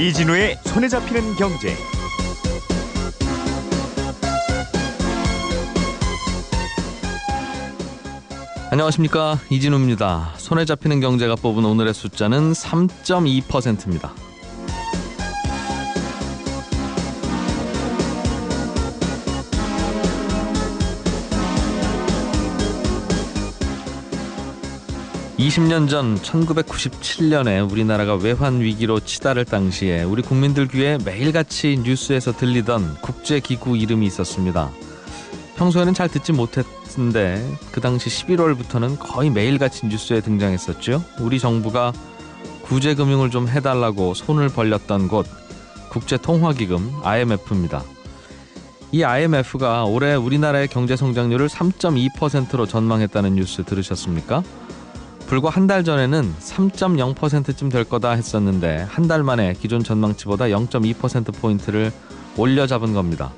이진우의 손에 잡히는 경제. 안녕하십니까, 이진우입니다. 손에 잡히는 경제가 뽑은 오늘의 숫자는 3.2%입니다. (20년) 전 1997년에 우리나라가 외환위기로 치달을 당시에 우리 국민들 귀에 매일같이 뉴스에서 들리던 국제기구 이름이 있었습니다. 평소에는 잘 듣지 못했는데 그 당시 11월부터는 거의 매일같이 뉴스에 등장했었죠. 우리 정부가 구제금융을 좀 해달라고 손을 벌렸던 곳, 국제통화기금 IMF입니다. 이 IMF가 올해 우리나라의 경제성장률을 3.2%로 전망했다는 뉴스 들으셨습니까? 불과 한 달 전에는 3.0%쯤 될 거다 했었는데 한 달 만에 기존 전망치보다 0.2%포인트를 올려잡은 겁니다.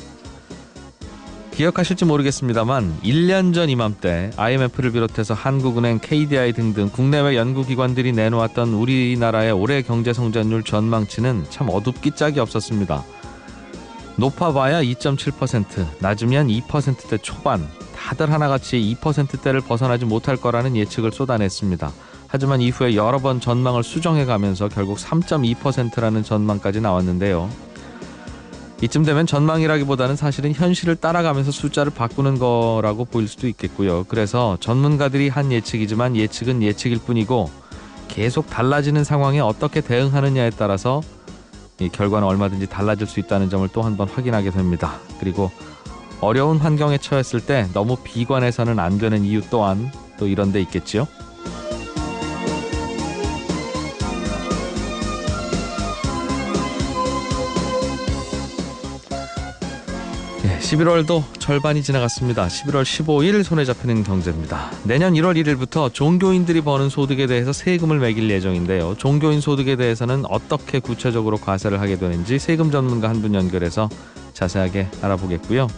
기억하실지 모르겠습니다만 1년 전 이맘때 IMF를 비롯해서 한국은행, KDI 등등 국내외 연구기관들이 내놓았던 우리나라의 올해 경제성장률 전망치는 참 어둡기 짝이 없었습니다. 높아봐야 2.7%, 낮으면 2%대 초반, 다들 하나같이 2%대를 벗어나지 못할 거라는 예측을 쏟아냈습니다. 하지만 이후에 여러 번 전망을 수정해가면서 결국 3.2%라는 전망까지 나왔는데요. 이쯤 되면 전망이라기보다는 사실은 현실을 따라가면서 숫자를 바꾸는 거라고 보일 수도 있겠고요. 그래서 전문가들이 한 예측이지만 예측은 예측일 뿐이고 계속 달라지는 상황에 어떻게 대응하느냐에 따라서 이 결과는 얼마든지 달라질 수 있다는 점을 또 한 번 확인하게 됩니다. 그리고 어려운 환경에 처했을 때 너무 비관해서는 안 되는 이유 또한 또 이런 데 있겠지요. 11월도 절반이 지나갔습니다. 11월 15일 손에 잡히는 경제입니다. 내년 1월 1일부터 종교인들이 버는 소득에 대해서 세금을 매길 예정인데요. 종교인 소득에 대해서는 어떻게 구체적으로 과세를 하게 되는지 세금 전문가 한 분 연결해서 자세하게 알아보겠고요.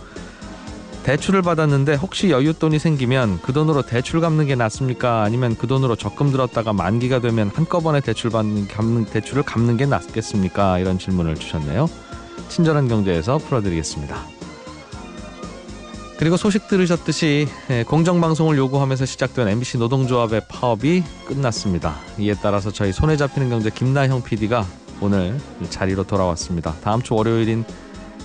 대출을 받았는데 혹시 여윳돈이 생기면 그 돈으로 대출 갚는 게 낫습니까? 아니면 그 돈으로 적금 들었다가 만기가 되면 한꺼번에 대출을 갚는 게 낫겠습니까? 이런 질문을 주셨네요. 친절한 경제에서 풀어드리겠습니다. 그리고 소식 들으셨듯이 공정방송을 요구하면서 시작된 MBC 노동조합의 파업이 끝났습니다. 이에 따라서 저희 손에 잡히는 경제 김나형 PD가 오늘 자리로 돌아왔습니다. 다음 주 월요일인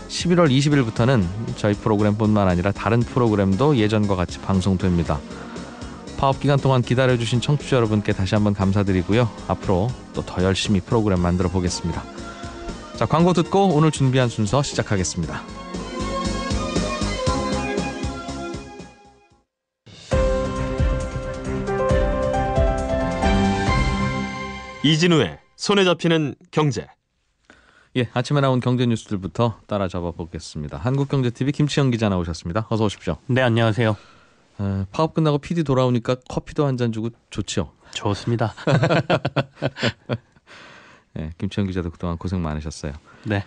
11월 20일부터는 저희 프로그램뿐만 아니라 다른 프로그램도 예전과 같이 방송됩니다. 파업 기간 동안 기다려주신 청취자 여러분께 다시 한번 감사드리고요. 앞으로 또 더 열심히 프로그램 만들어 보겠습니다. 자, 광고 듣고 오늘 준비한 순서 시작하겠습니다. 이진우의 손에 잡히는 경제. 예, 아침에 나온 경제 뉴스들부터 따라잡아 보겠습니다. 한국경제TV 김치영 기자 나오셨습니다. 어서 오십시오. 네, 안녕하세요. 파업 끝나고 PD 돌아오니까 커피도 한 잔 주고 좋죠? 좋습니다. 네, 김치영 기자도 그동안 고생 많으셨어요. 네.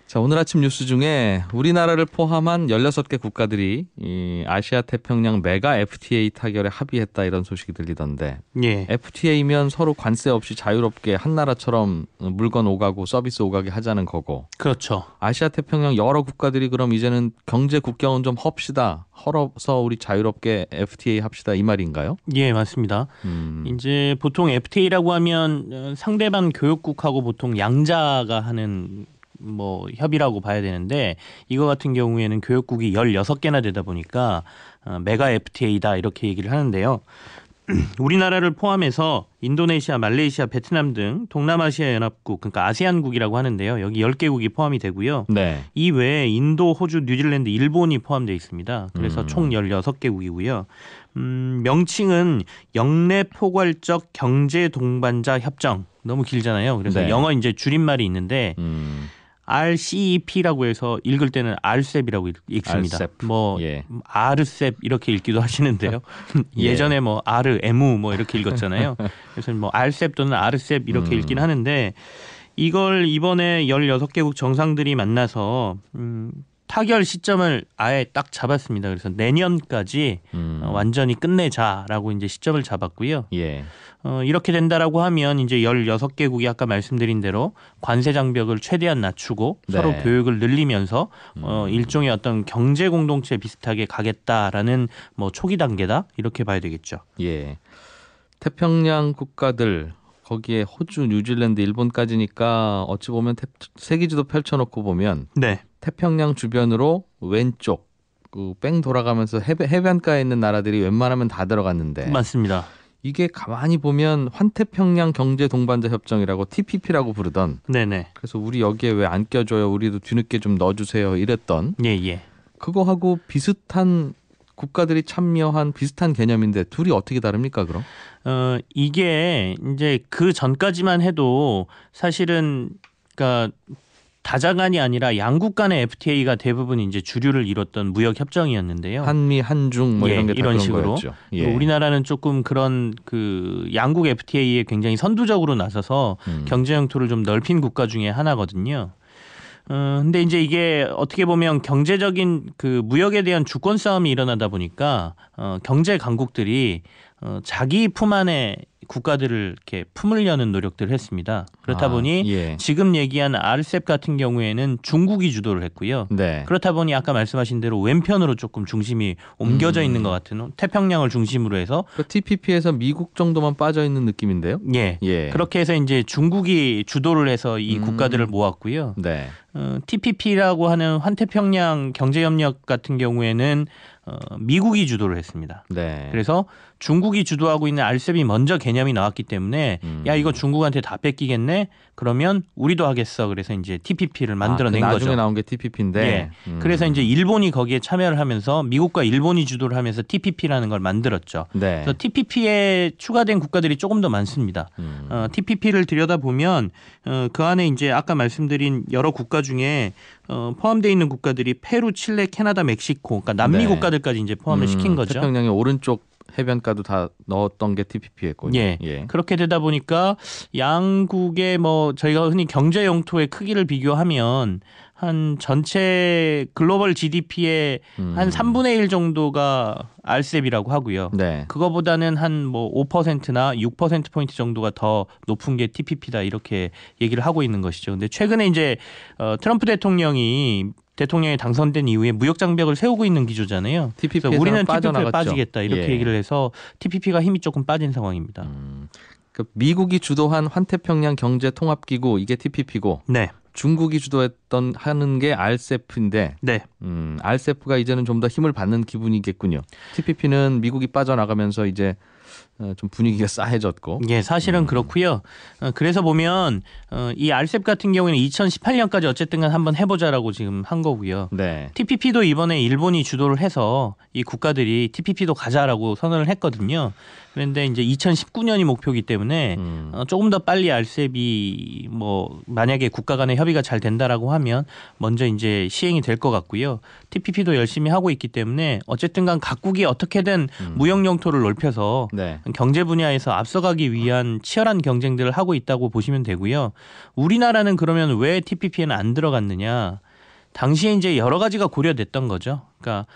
자, 오늘 아침 뉴스 중에 우리나라를 포함한 16개 국가들이 이 아시아 태평양 메가 FTA 타결에 합의했다 이런 소식이 들리던데, 예. FTA면 서로 관세 없이 자유롭게 한 나라처럼 물건 오가고 서비스 오가게 하자는 거고, 그렇죠. 아시아 태평양 여러 국가들이 그럼 이제는 경제 국경은 좀 헙시다, 헐어서 우리 자유롭게 FTA 합시다 이 말인가요? 예, 맞습니다. 이제 보통 FTA라고 하면 상대방 교역국하고 보통 양자가 하는 협의라고 봐야 되는데, 이거 같은 경우에는 교역국이 16개나 되다 보니까 메가 FTA다 이렇게 얘기를 하는데요. 우리나라를 포함해서 인도네시아, 말레이시아, 베트남 등 동남아시아 연합국, 그러니까 아세안국이라고 하는데요. 여기 10개국이 포함이 되고요. 네. 이 외에 인도, 호주, 뉴질랜드, 일본이 포함되어 있습니다. 그래서 총 16개국이고요. 명칭은 영내포괄적 경제동반자 협정. 너무 길잖아요. 그래서 네. 영어 이제 줄임말이 있는데 RCEP라고 해서 읽을 때는 RCEP이라고 읽습니다. RCEP. 예. RCEP 이렇게 읽기도 하시는데요. 예전에 RMU 이렇게 읽었잖아요. 그래서 RCEP 또는 RCEP 이렇게 읽긴 하는데, 이걸 이번에 16개국 정상들이 만나서 타결 시점을 아예 딱 잡았습니다. 그래서 내년까지 완전히 끝내자라고 이제 시점을 잡았고요. 예. 이렇게 된다라고 하면 이제 16개국이 아까 말씀드린 대로 관세 장벽을 최대한 낮추고 네. 서로 교역을 늘리면서 일종의 어떤 경제 공동체 비슷하게 가겠다라는 뭐 초기 단계다 이렇게 봐야 되겠죠. 예. 태평양 국가들 거기에 호주, 뉴질랜드, 일본까지니까 어찌 보면 세계지도 펼쳐놓고 보면 네. 태평양 주변으로 왼쪽 뺑 돌아가면서 해변가에 있는 나라들이 웬만하면 다 들어갔는데 맞습니다. 이게 가만히 보면 환태평양 경제 동반자 협정이라고 TPP라고 부르던 네네. 그래서 우리 여기에 왜 안 껴줘요? 우리도 뒤늦게 좀 넣어주세요. 이랬던 예. 그거하고 비슷한 국가들이 참여한 비슷한 개념인데 둘이 어떻게 다릅니까 그럼? 이게 이제 그 전까지만 해도 사실은 그러니까 다자간이 아니라 양국 간의 FTA가 대부분 이제 주류를 이뤘던 무역 협정이었는데요. 한미, 한중 뭐 이런 게 다 이런 그런 식으로. 거였죠. 예. 우리나라는 조금 그런 그 양국 FTA에 굉장히 선두적으로 나서서 경제 영토를 좀 넓힌 국가 중에 하나거든요. 근데 이제 이게 어떻게 보면 경제적인 그 무역에 대한 주권 싸움이 일어나다 보니까 경제 강국들이 자기 품 안에 국가들을 이렇게 품으려는 노력들을 했습니다. 그렇다 보니 예. 지금 얘기한 RCEP 같은 경우에는 중국이 주도를 했고요. 네. 그렇다 보니 아까 말씀하신 대로 왼편으로 조금 중심이 옮겨져 있는 것 같은 태평양을 중심으로 해서 TPP에서 미국 정도만 빠져 있는 느낌인데요. 예. 그렇게 해서 이제 중국이 주도를 해서 이 국가들을 모았고요. 네. TPP라고 하는 환태평양 경제협력 같은 경우에는 미국이 주도를 했습니다. 네. 그래서 중국이 주도하고 있는 RCEP이 먼저 개념이 나왔기 때문에 야 이거 중국한테 다 뺏기겠네? 그러면 우리도 하겠어. 그래서 이제 TPP를 만들어낸 거죠. 나중에 나온 게 TPP인데. 예. 그래서 이제 일본이 거기에 참여를 하면서 미국과 일본이 주도를 하면서 TPP라는 걸 만들었죠. 네. 그래서 TPP에 추가된 국가들이 조금 더 많습니다. TPP를 들여다보면 그 안에 이제 아까 말씀드린 여러 국가 중에 포함되어 있는 국가들이 페루, 칠레, 캐나다, 멕시코, 그러니까 남미 네. 국가들까지 이제 포함을 시킨 거죠. 태평양의 오른쪽 해변가도 다 넣었던 게 TPP였군요. 예. 그렇게 되다 보니까 양국의 뭐 저희가 흔히 경제 영토의 크기를 비교하면 한 전체 글로벌 GDP의 한 3분의 1 정도가 RCEP이라고 하고요. 네. 그거보다는 한 뭐 5%나 6%포인트 정도가 더 높은 게 TPP다 이렇게 얘기를 하고 있는 것이죠. 근데 최근에 이제 트럼프 대통령이 당선된 이후에 무역 장벽을 세우고 있는 기조잖아요. 그래서 우리는 TPP에 빠지겠다 이렇게 얘기를 해서 TPP가 힘이 조금 빠진 상황입니다. 그 미국이 주도한 환태평양 경제통합기구 이게 TPP고 네. 중국이 주도했던 하는 게 RCEP인데 네. RCEP가 이제는 좀 더 힘을 받는 기분이겠군요. TPP는 미국이 빠져나가면서 이제 좀 분위기가 싸해졌고. 예, 사실은 그렇고요. 그래서 보면 이 RCEP 같은 경우에는 2018년까지 어쨌든 간 한번 해보자라고 지금 한 거고요. 네. TPP도 이번에 일본이 주도를 해서 이 국가들이 TPP도 가자라고 선언을 했거든요. 그런데 이제 2019년이 목표이기 때문에 조금 더 빨리 RCEP이 뭐 만약에 국가 간의 협의가 잘 된다라고 하면 먼저 이제 시행이 될 것 같고요. TPP도 열심히 하고 있기 때문에 어쨌든 간 각국이 어떻게든 무역 영토를 넓혀서 네. 경제 분야에서 앞서가기 위한 치열한 경쟁들을 하고 있다고 보시면 되고요. 우리나라는 그러면 왜 TPP에는 안 들어갔느냐? 당시에 이제 여러 가지가 고려됐던 거죠. 그러니까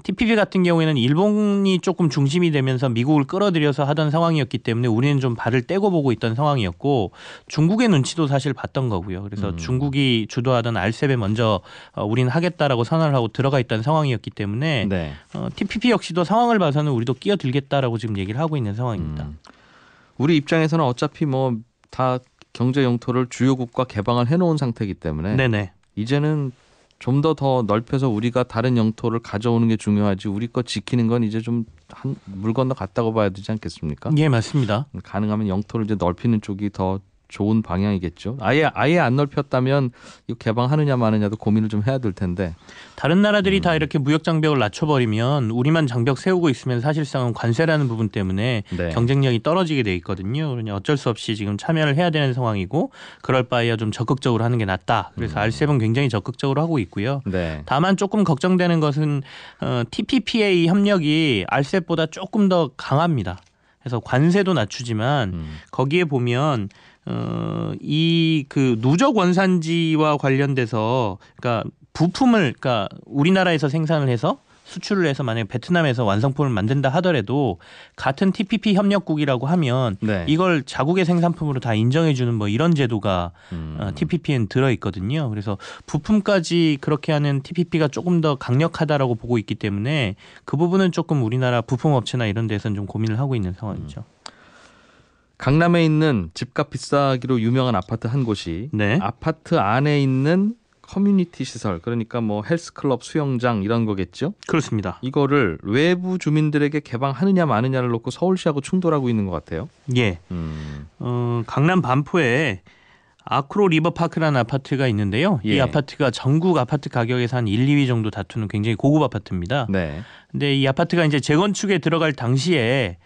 TPP 같은 경우에는 일본이 조금 중심이 되면서 미국을 끌어들여서 하던 상황이었기 때문에 우리는 좀 발을 떼고 보고 있던 상황이었고 중국의 눈치도 사실 봤던 거고요. 그래서 중국이 주도하던 RCEP에 먼저 우리는 하겠다라고 선언을 하고 들어가 있던 상황이었기 때문에 네. TPP 역시도 상황을 봐서는 우리도 끼어들겠다라고 지금 얘기를 하고 있는 상황입니다. 우리 입장에서는 어차피 뭐 다 경제 영토를 주요국과 개방을 해놓은 상태이기 때문에 네네. 이제는 좀 더 넓혀서 우리가 다른 영토를 가져오는 게 중요하지 우리 거 지키는 건 이제 좀 물 건너 갔다고 봐야 되지 않겠습니까? 예, 맞습니다. 가능하면 영토를 이제 넓히는 쪽이 더 좋은 방향이겠죠. 아예 안 넓혔다면 이거 개방하느냐 마느냐도 고민을 좀 해야 될 텐데. 다른 나라들이 다 이렇게 무역 장벽을 낮춰버리면 우리만 장벽 세우고 있으면 사실상은 관세라는 부분 때문에 네. 경쟁력이 떨어지게 돼 있거든요. 그러니 어쩔 수 없이 지금 참여를 해야 되는 상황이고 그럴 바에야 좀 적극적으로 하는 게 낫다. 그래서 RCEP은 굉장히 적극적으로 하고 있고요. 네. 다만 조금 걱정되는 것은 TPPA 협력이 RCEP보다 조금 더 강합니다. 그래서 관세도 낮추지만 거기에 보면 이 그 누적 원산지와 관련돼서 그러니까 부품을 그러니까 우리나라에서 생산을 해서 수출을 해서 만약에 베트남에서 완성품을 만든다 하더라도 같은 TPP 협력국이라고 하면 네. 이걸 자국의 생산품으로 다 인정해주는 뭐 이런 제도가 TPP엔 들어 있거든요. 그래서 부품까지 그렇게 하는 TPP가 조금 더 강력하다라고 보고 있기 때문에 그 부분은 조금 우리나라 부품업체나 이런 데서는 좀 고민을 하고 있는 상황이죠. 강남에 있는 집값 비싸기로 유명한 아파트 한 곳이 네. 아파트 안에 있는 커뮤니티 시설, 그러니까 뭐 헬스클럽, 수영장 이런 거겠죠? 그렇습니다. 이거를 외부 주민들에게 개방하느냐 마느냐를 놓고 서울시하고 충돌하고 있는 것 같아요. 예. 강남 반포에 아크로 리버파크라는 아파트가 있는데요. 예. 이 아파트가 전국 아파트 가격에서 한 1, 2위 정도 다투는 굉장히 고급 아파트입니다. 네. 근데 이 아파트가 이제 재건축에 들어갈 당시에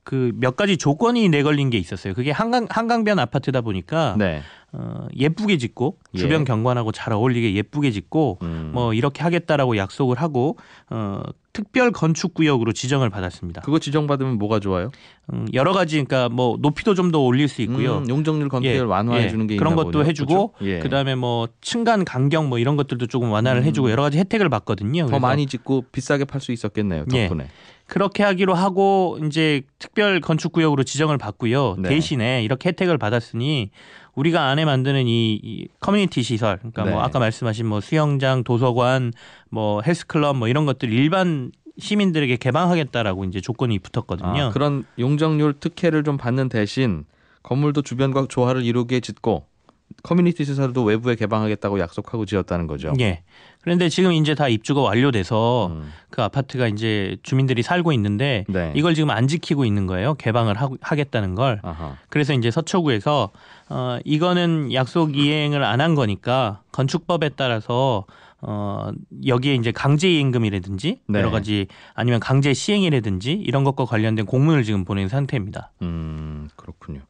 그 몇 가지 조건이 내걸린 게 있었어요. 그게 한강변 아파트다 보니까 네. 예쁘게 짓고 주변 예. 경관하고 잘 어울리게 예쁘게 짓고 뭐 이렇게 하겠다라고 약속을 하고 특별 건축 구역으로 지정을 받았습니다. 그거 지정받으면 뭐가 좋아요? 여러 가지 그러니까 뭐 높이도 좀 더 올릴 수 있고요. 용적률 건폐율 완화해 주는 게 그런 있나 것도 보죠? 해주고 그렇죠? 예. 그다음에 뭐 층간 간격 뭐 이런 것들도 조금 완화를 해주고 여러 가지 혜택을 받거든요. 더 그래서 많이 짓고 비싸게 팔 수 있었겠네요. 예. 덕분에. 그렇게 하기로 하고 이제 특별 건축 구역으로 지정을 받고요. 네. 대신에 이렇게 혜택을 받았으니 우리가 안에 만드는 이 커뮤니티 시설, 그러니까 뭐 네. 아까 말씀하신 뭐 수영장, 도서관, 뭐 헬스클럽 뭐 이런 것들 일반 시민들에게 개방하겠다라고 이제 조건이 붙었거든요. 그런 용적률 특혜를 좀 받는 대신 건물도 주변과 조화를 이루게 짓고 커뮤니티 시설도 외부에 개방하겠다고 약속하고 지었다는 거죠. 예. 그런데 지금 이제 다 입주가 완료돼서 음. 그 아파트가 이제 주민들이 살고 있는데 네. 이걸 지금 안 지키고 있는 거예요. 개방을 하겠다는 걸. 아하. 그래서 이제 서초구에서 이거는 약속 이행을 안 한 거니까 건축법에 따라서 여기에 이제 강제이행금이라든지 네. 여러 가지 아니면 강제 시행이라든지 이런 것과 관련된 공문을 지금 보낸 상태입니다. 그렇군요.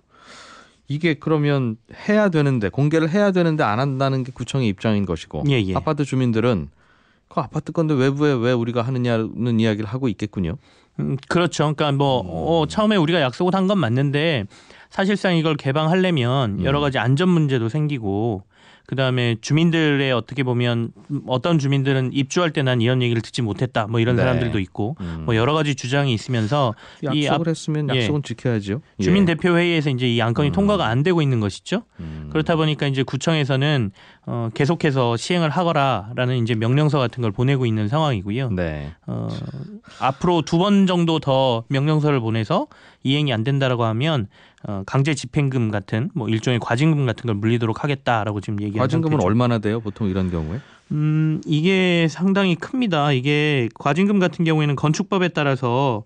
이게 그러면 해야 되는데 공개를 해야 되는데 안 한다는 게 구청의 입장인 것이고 예, 예. 아파트 주민들은 그 아파트 건데 외부에 왜 우리가 하느냐는 이야기를 하고 있겠군요. 그렇죠. 그러니까 뭐 처음에 우리가 약속을 한 건 맞는데 사실상 이걸 개방하려면 여러 가지 안전 문제도 생기고 그다음에 주민들의 어떻게 보면 어떤 주민들은 입주할 때 난 이런 얘기를 듣지 못했다 뭐 이런 네. 사람들도 있고 뭐 여러 가지 주장이 있으면서 이 약속을 했으면 예. 약속은 지켜야죠. 주민 대표 회의에서 이제 이 안건이 통과가 안 되고 있는 것이죠. 그렇다 보니까 이제 구청에서는 계속해서 시행을 하거라라는 이제 명령서 같은 걸 보내고 있는 상황이고요. 네. 앞으로 2번 정도 더 명령서를 보내서 이행이 안 된다라고 하면 강제 집행금 같은 뭐 일종의 과징금 같은 걸 물리도록 하겠다라고 지금 얘기하는 과징금은 상태죠. 얼마나 돼요? 보통 이런 경우에? 이게 상당히 큽니다. 이게 과징금 같은 경우에는 건축법에 따라서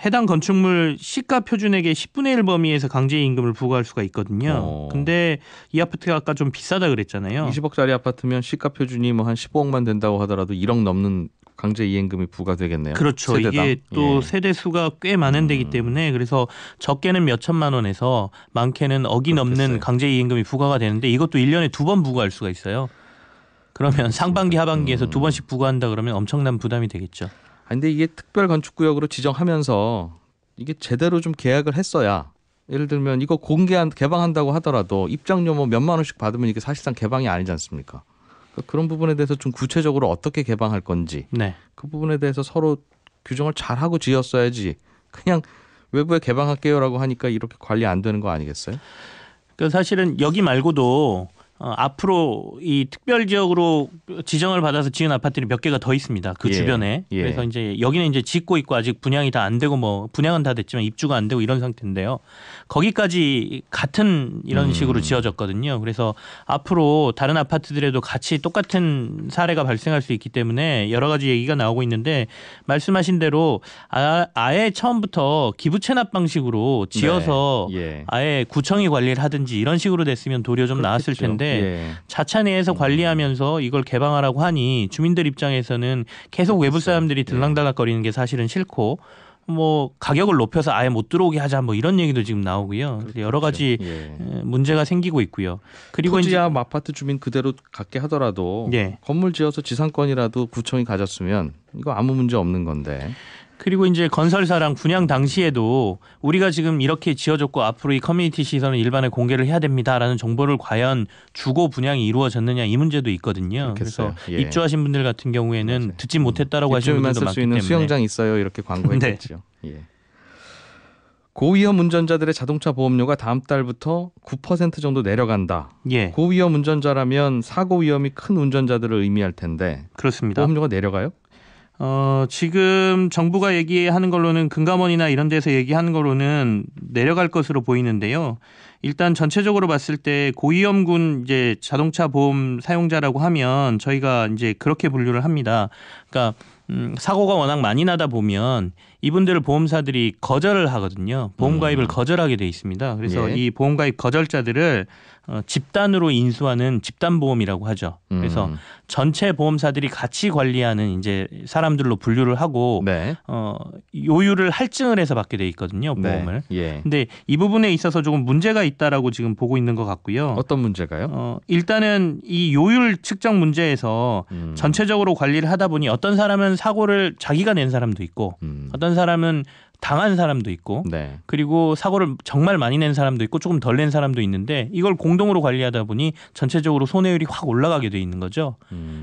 해당 건축물 시가 표준액의 10분의 1 범위에서 강제임금을 부과할 수가 있거든요. 근데 이 아파트가 아까 좀 비싸다 그랬잖아요. 20억짜리 아파트면 시가 표준이 뭐 한 15억만 된다고 하더라도 1억 넘는 강제 이행금이 부과되겠네요. 그렇죠. 세대당. 이게 또 예. 세대 수가 꽤 많은 데기 때문에 그래서 적게는 몇 천만 원에서 많게는 억이 넘는 그렇겠어요. 강제 이행금이 부과가 되는데 이것도 1년에 2번 부과할 수가 있어요. 그러면 상반기 하반기에서 2번씩 부과한다 그러면 엄청난 부담이 되겠죠. 근데 이게 특별 건축구역으로 지정하면서 이게 제대로 좀 계약을 했어야 예를 들면 이거 개방한다고 하더라도 입장료 뭐 몇만 원씩 받으면 이게 사실상 개방이 아니지 않습니까? 그러니까 그런 부분에 대해서 좀 구체적으로 어떻게 개방할 건지 네. 그 부분에 대해서 서로 규정을 잘하고 지었어야지 그냥 외부에 개방할게요라고 하니까 이렇게 관리 안 되는 거 아니겠어요? 그 사실은 여기 말고도 앞으로 이 특별 지역으로 지정을 받아서 지은 아파트들이 몇 개가 더 있습니다. 그 예, 주변에. 예. 그래서 이제 여기는 이제 짓고 있고 아직 분양이 다 안 되고 뭐 분양은 다 됐지만 입주가 안 되고 이런 상태인데요. 거기까지 같은 이런 식으로 지어졌거든요. 그래서 앞으로 다른 아파트들에도 같이 똑같은 사례가 발생할 수 있기 때문에 여러 가지 얘기가 나오고 있는데 말씀하신 대로 아예 처음부터 기부 체납 방식으로 지어서 네, 예. 아예 구청이 관리를 하든지 이런 식으로 됐으면 도리어 좀 나았을 그렇겠죠. 텐데 예. 자차 내에서 관리하면서 이걸 개방하라고 하니 주민들 입장에서는 계속 외부 사람들이 들락달락거리는 게 사실은 싫고 뭐 가격을 높여서 아예 못 들어오게 하자 뭐 이런 얘기도 지금 나오고요. 그래서 여러 가지 예. 문제가 생기고 있고요. 그리고 토지야 아파트 주민 그대로 갖게 하더라도 예. 건물 지어서 지상권이라도 구청이 가졌으면 이거 아무 문제 없는 건데. 그리고 이제 건설사랑 분양 당시에도 우리가 지금 이렇게 지어줬고 앞으로 이 커뮤니티 시설은 일반에 공개를 해야 됩니다라는 정보를 과연 주고 분양이 이루어졌느냐 이 문제도 있거든요. 그렇겠어요. 그래서 예. 입주하신 분들 같은 경우에는 맞아요. 듣지 못했다라고 하시는 입주민만 분들도 쓸 많기 수 있는 때문에. 수영장 있어요. 이렇게 광고했겠죠. 예. 고위험 운전자들의 자동차 보험료가 다음 달부터 9% 정도 내려간다. 예, 고위험 운전자라면 사고 위험이 큰 운전자들을 의미할 텐데 그렇습니다. 보험료가 내려가요? 지금 정부가 얘기하는 걸로는 금감원이나 이런 데서 얘기하는 걸로는 내려갈 것으로 보이는데요. 일단 전체적으로 봤을 때 고위험군 이제 자동차 보험 사용자라고 하면 저희가 이제 그렇게 분류를 합니다. 그러니까 사고가 워낙 많이 나다 보면 이분들을 보험사들이 거절을 하거든요. 보험 가입을 거절하게 돼 있습니다. 그래서 예. 이 보험 가입 거절자들을 집단으로 인수하는 집단보험이라고 하죠. 그래서 전체 보험사들이 같이 관리하는 이제 사람들로 분류를 하고 네. 요율을 할증을 해서 받게 돼 있거든요. 보험을. 네. 예. 근데 이 부분에 있어서 조금 문제가 있다라고 지금 보고 있는 것 같고요. 어떤 문제가요? 일단은 이 요율 측정 문제에서 전체적으로 관리를 하다 보니 어떤 사람은 사고를 자기가 낸 사람도 있고 어떤 사람은 당한 사람도 있고 네. 그리고 사고를 정말 많이 낸 사람도 있고 조금 덜 낸 사람도 있는데 이걸 공동으로 관리하다 보니 전체적으로 손해율이 확 올라가게 돼 있는 거죠.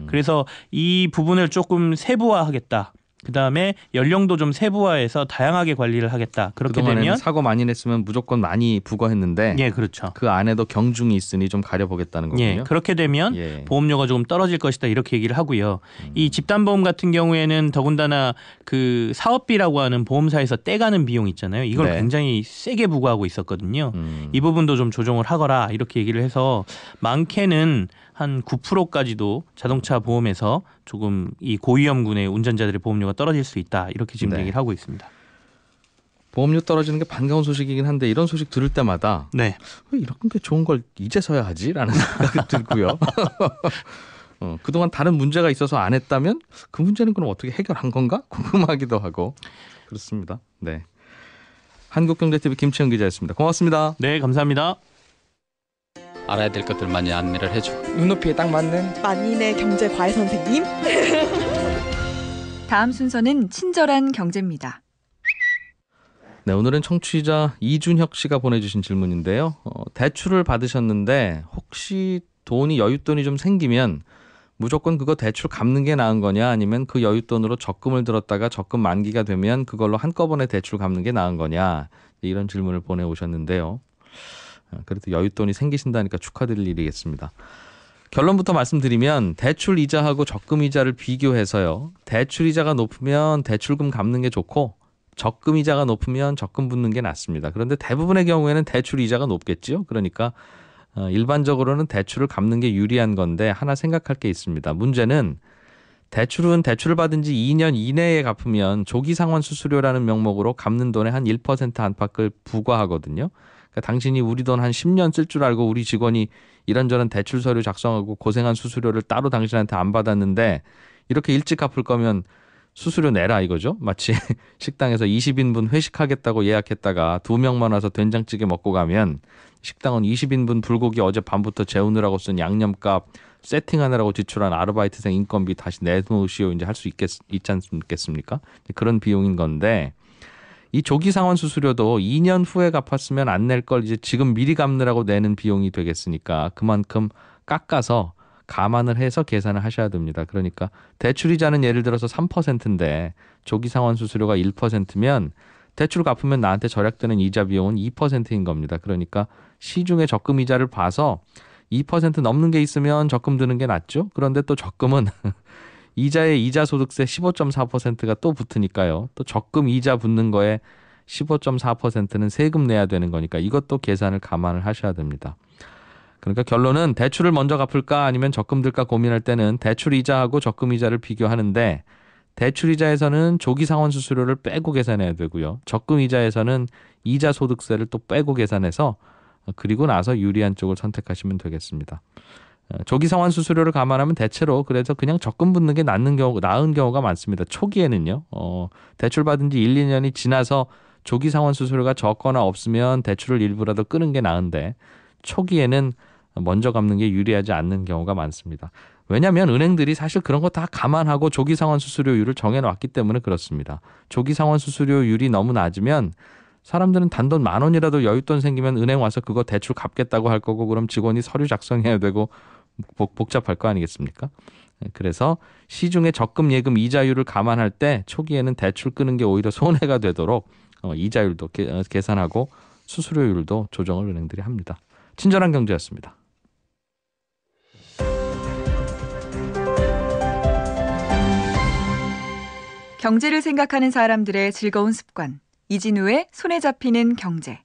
그래서 이 부분을 조금 세부화하겠다. 그다음에 연령도 좀 세부화해서 다양하게 관리를 하겠다. 그렇게 그동안에는 되면 사고 많이 냈으면 무조건 많이 부과했는데 예, 그렇죠. 그 안에도 경중이 있으니 좀 가려보겠다는 거군요. 예, 그렇게 되면 예. 보험료가 조금 떨어질 것이다 이렇게 얘기를 하고요. 이 집단보험 같은 경우에는 더군다나 그 사업비라고 하는 보험사에서 떼가는 비용 있잖아요. 이걸 네. 굉장히 세게 부과하고 있었거든요. 음. 이 부분도 좀 조정을 하거라 이렇게 얘기를 해서 많게는 한 9%까지도 자동차 보험에서 조금 이 고위험군의 운전자들의 보험료가 떨어질 수 있다 이렇게 지금 네. 얘기를 하고 있습니다. 보험료 떨어지는 게 반가운 소식이긴 한데 이런 소식 들을 때마다 네. 왜 이런 게 좋은 걸 이제서야 하지라는 생각이 들고요. 그동안 다른 문제가 있어서 안 했다면 그 문제는 그럼 어떻게 해결한 건가 궁금하기도 하고 그렇습니다. 네. 한국경제TV 김치영 기자였습니다. 고맙습니다. 네, 감사합니다. 알아야 될 것들 많이 안내를 해주고 눈높이에 딱 맞는 만인의 경제 과외 선생님. 다음 순서는 친절한 경제입니다. 네, 오늘은 청취자 이준혁 씨가 보내주신 질문인데요. 대출을 받으셨는데 혹시 여윳돈이 좀 생기면 무조건 그거 대출 갚는 게 나은 거냐 아니면 그 여윳돈으로 적금을 들었다가 적금 만기가 되면 그걸로 한꺼번에 대출 갚는 게 나은 거냐 이런 질문을 보내오셨는데요. 그래도 여윳돈이 생기신다니까 축하드릴 일이겠습니다. 결론부터 말씀드리면 대출 이자하고 적금 이자를 비교해서요. 대출 이자가 높으면 대출금 갚는 게 좋고 적금 이자가 높으면 적금 붓는 게 낫습니다. 그런데 대부분의 경우에는 대출 이자가 높겠죠. 그러니까 일반적으로는 대출을 갚는 게 유리한 건데 하나 생각할 게 있습니다. 문제는 대출을 받은 지 2년 이내에 갚으면 조기 상환 수수료라는 명목으로 갚는 돈의 한 1% 안팎을 부과하거든요. 그러니까 당신이 우리 돈 한 10년 쓸 줄 알고 우리 직원이 이런저런 대출 서류 작성하고 고생한 수수료를 따로 당신한테 안 받았는데 이렇게 일찍 갚을 거면 수수료 내라 이거죠. 마치 식당에서 20인분 회식하겠다고 예약했다가 2명만 와서 된장찌개 먹고 가면 식당은 20인분 불고기 어제 밤부터 재우느라고 쓴 양념값 세팅하느라고 지출한 아르바이트생 인건비 다시 내놓으시오 이제 할 수 있지 않겠습니까? 그런 비용인 건데 이 조기 상환 수수료도 2년 후에 갚았으면 안 낼 걸 이제 지금 미리 갚느라고 내는 비용이 되겠으니까 그만큼 깎아서 감안을 해서 계산을 하셔야 됩니다. 그러니까 대출이자는 예를 들어서 3%인데 조기 상환 수수료가 1%면 대출 갚으면 나한테 절약되는 이자 비용은 2%인 겁니다. 그러니까 시중에 적금 이자를 봐서 2% 넘는 게 있으면 적금 드는 게 낫죠. 그런데 또 적금은 이자에 이자 소득세 15.4%가 또 붙으니까요. 또 적금 이자 붙는 거에 15.4%는 세금 내야 되는 거니까 이것도 계산을 감안을 하셔야 됩니다. 그러니까 결론은 대출을 먼저 갚을까 아니면 적금 들까 고민할 때는 대출 이자하고 적금 이자를 비교하는데 대출 이자에서는 조기 상환 수수료를 빼고 계산해야 되고요. 적금 이자에서는 이자 소득세를 또 빼고 계산해서 그리고 나서 유리한 쪽을 선택하시면 되겠습니다. 조기 상환 수수료를 감안하면 대체로 그래서 그냥 적금 붓는 게 나은 경우가 많습니다. 초기에는요. 대출 받은 지 1, 2년이 지나서 조기 상환 수수료가 적거나 없으면 대출을 일부라도 끄는 게 나은데 초기에는 먼저 갚는 게 유리하지 않는 경우가 많습니다. 왜냐하면 은행들이 사실 그런 거 다 감안하고 조기 상환 수수료율을 정해놨기 때문에 그렇습니다. 조기 상환 수수료율이 너무 낮으면 사람들은 단돈 10,000원이라도 여윳돈 생기면 은행 와서 그거 대출 갚겠다고 할 거고 그럼 직원이 서류 작성해야 되고 복잡할 거 아니겠습니까? 그래서 시중에 적금 예금 이자율을 감안할 때 초기에는 대출 끄는 게 오히려 손해가 되도록 이자율도 계산하고 수수료율도 조정을 은행들이 합니다. 친절한 경제였습니다. 경제를 생각하는 사람들의 즐거운 습관. 이진우의 손에 잡히는 경제.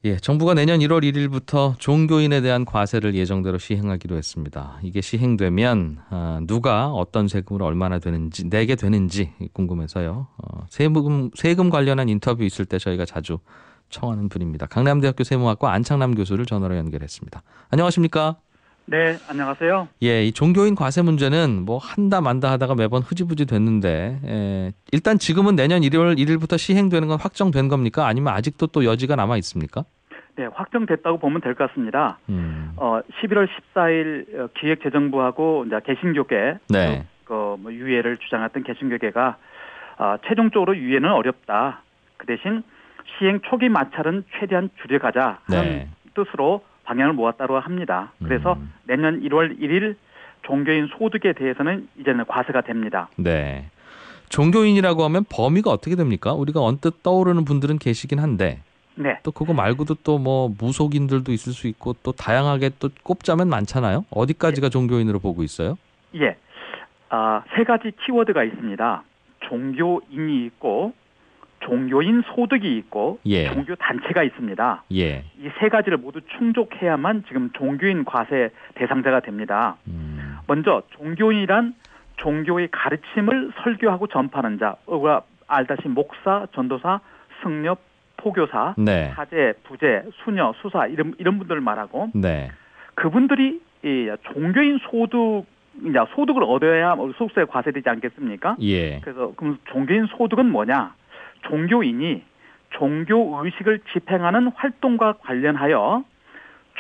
예, 정부가 내년 1월 1일부터 종교인에 대한 과세를 예정대로 시행하기로 했습니다. 이게 시행되면 누가 어떤 세금을 얼마나 내게 되는지 궁금해서요. 세금 관련한 인터뷰 있을 때 저희가 자주 청하는 분입니다. 강남대학교 세무학과 안창남 교수를 전화로 연결했습니다. 안녕하십니까? 네, 안녕하세요. 예, 이 종교인 과세 문제는 뭐 한다 만다 하다가 매번 흐지부지 됐는데 일단 지금은 내년 1월 1일부터 시행되는 건 확정된 겁니까? 아니면 아직도 또 여지가 남아 있습니까? 네, 확정됐다고 보면 될 것 같습니다. 11월 14일 기획재정부하고 이제 개신교계 네. 유예를 주장했던 개신교계가 최종적으로 유예는 어렵다. 그 대신 시행 초기 마찰은 최대한 줄여가자 하는 네. 뜻으로 방향을 모았다고 합니다. 그래서 내년 1월 1일 종교인 소득에 대해서는 이제는 과세가 됩니다. 네. 종교인이라고 하면 범위가 어떻게 됩니까? 우리가 언뜻 떠오르는 분들은 계시긴 한데 네. 또 그거 말고도 또 뭐 무속인들도 있을 수 있고 또 다양하게 또 꼽자면 많잖아요. 어디까지가 종교인으로 보고 있어요? 예. 세 가지 키워드가 있습니다. 종교인이 있고 종교인 소득이 있고 예. 종교 단체가 있습니다. 예. 이 세 가지를 모두 충족해야만 지금 종교인 과세 대상자가 됩니다. 먼저 종교인이란 종교의 가르침을 설교하고 전파하는 자, 우리가 알다시피 목사, 전도사, 승려, 포교사, 네. 사제, 부제, 수녀, 수사 이런 분들을 말하고 네. 그분들이 이 종교인 소득을 얻어야 소득세 과세되지 않겠습니까? 예. 그래서 그럼 종교인 소득은 뭐냐? 종교인이 종교 의식을 집행하는 활동과 관련하여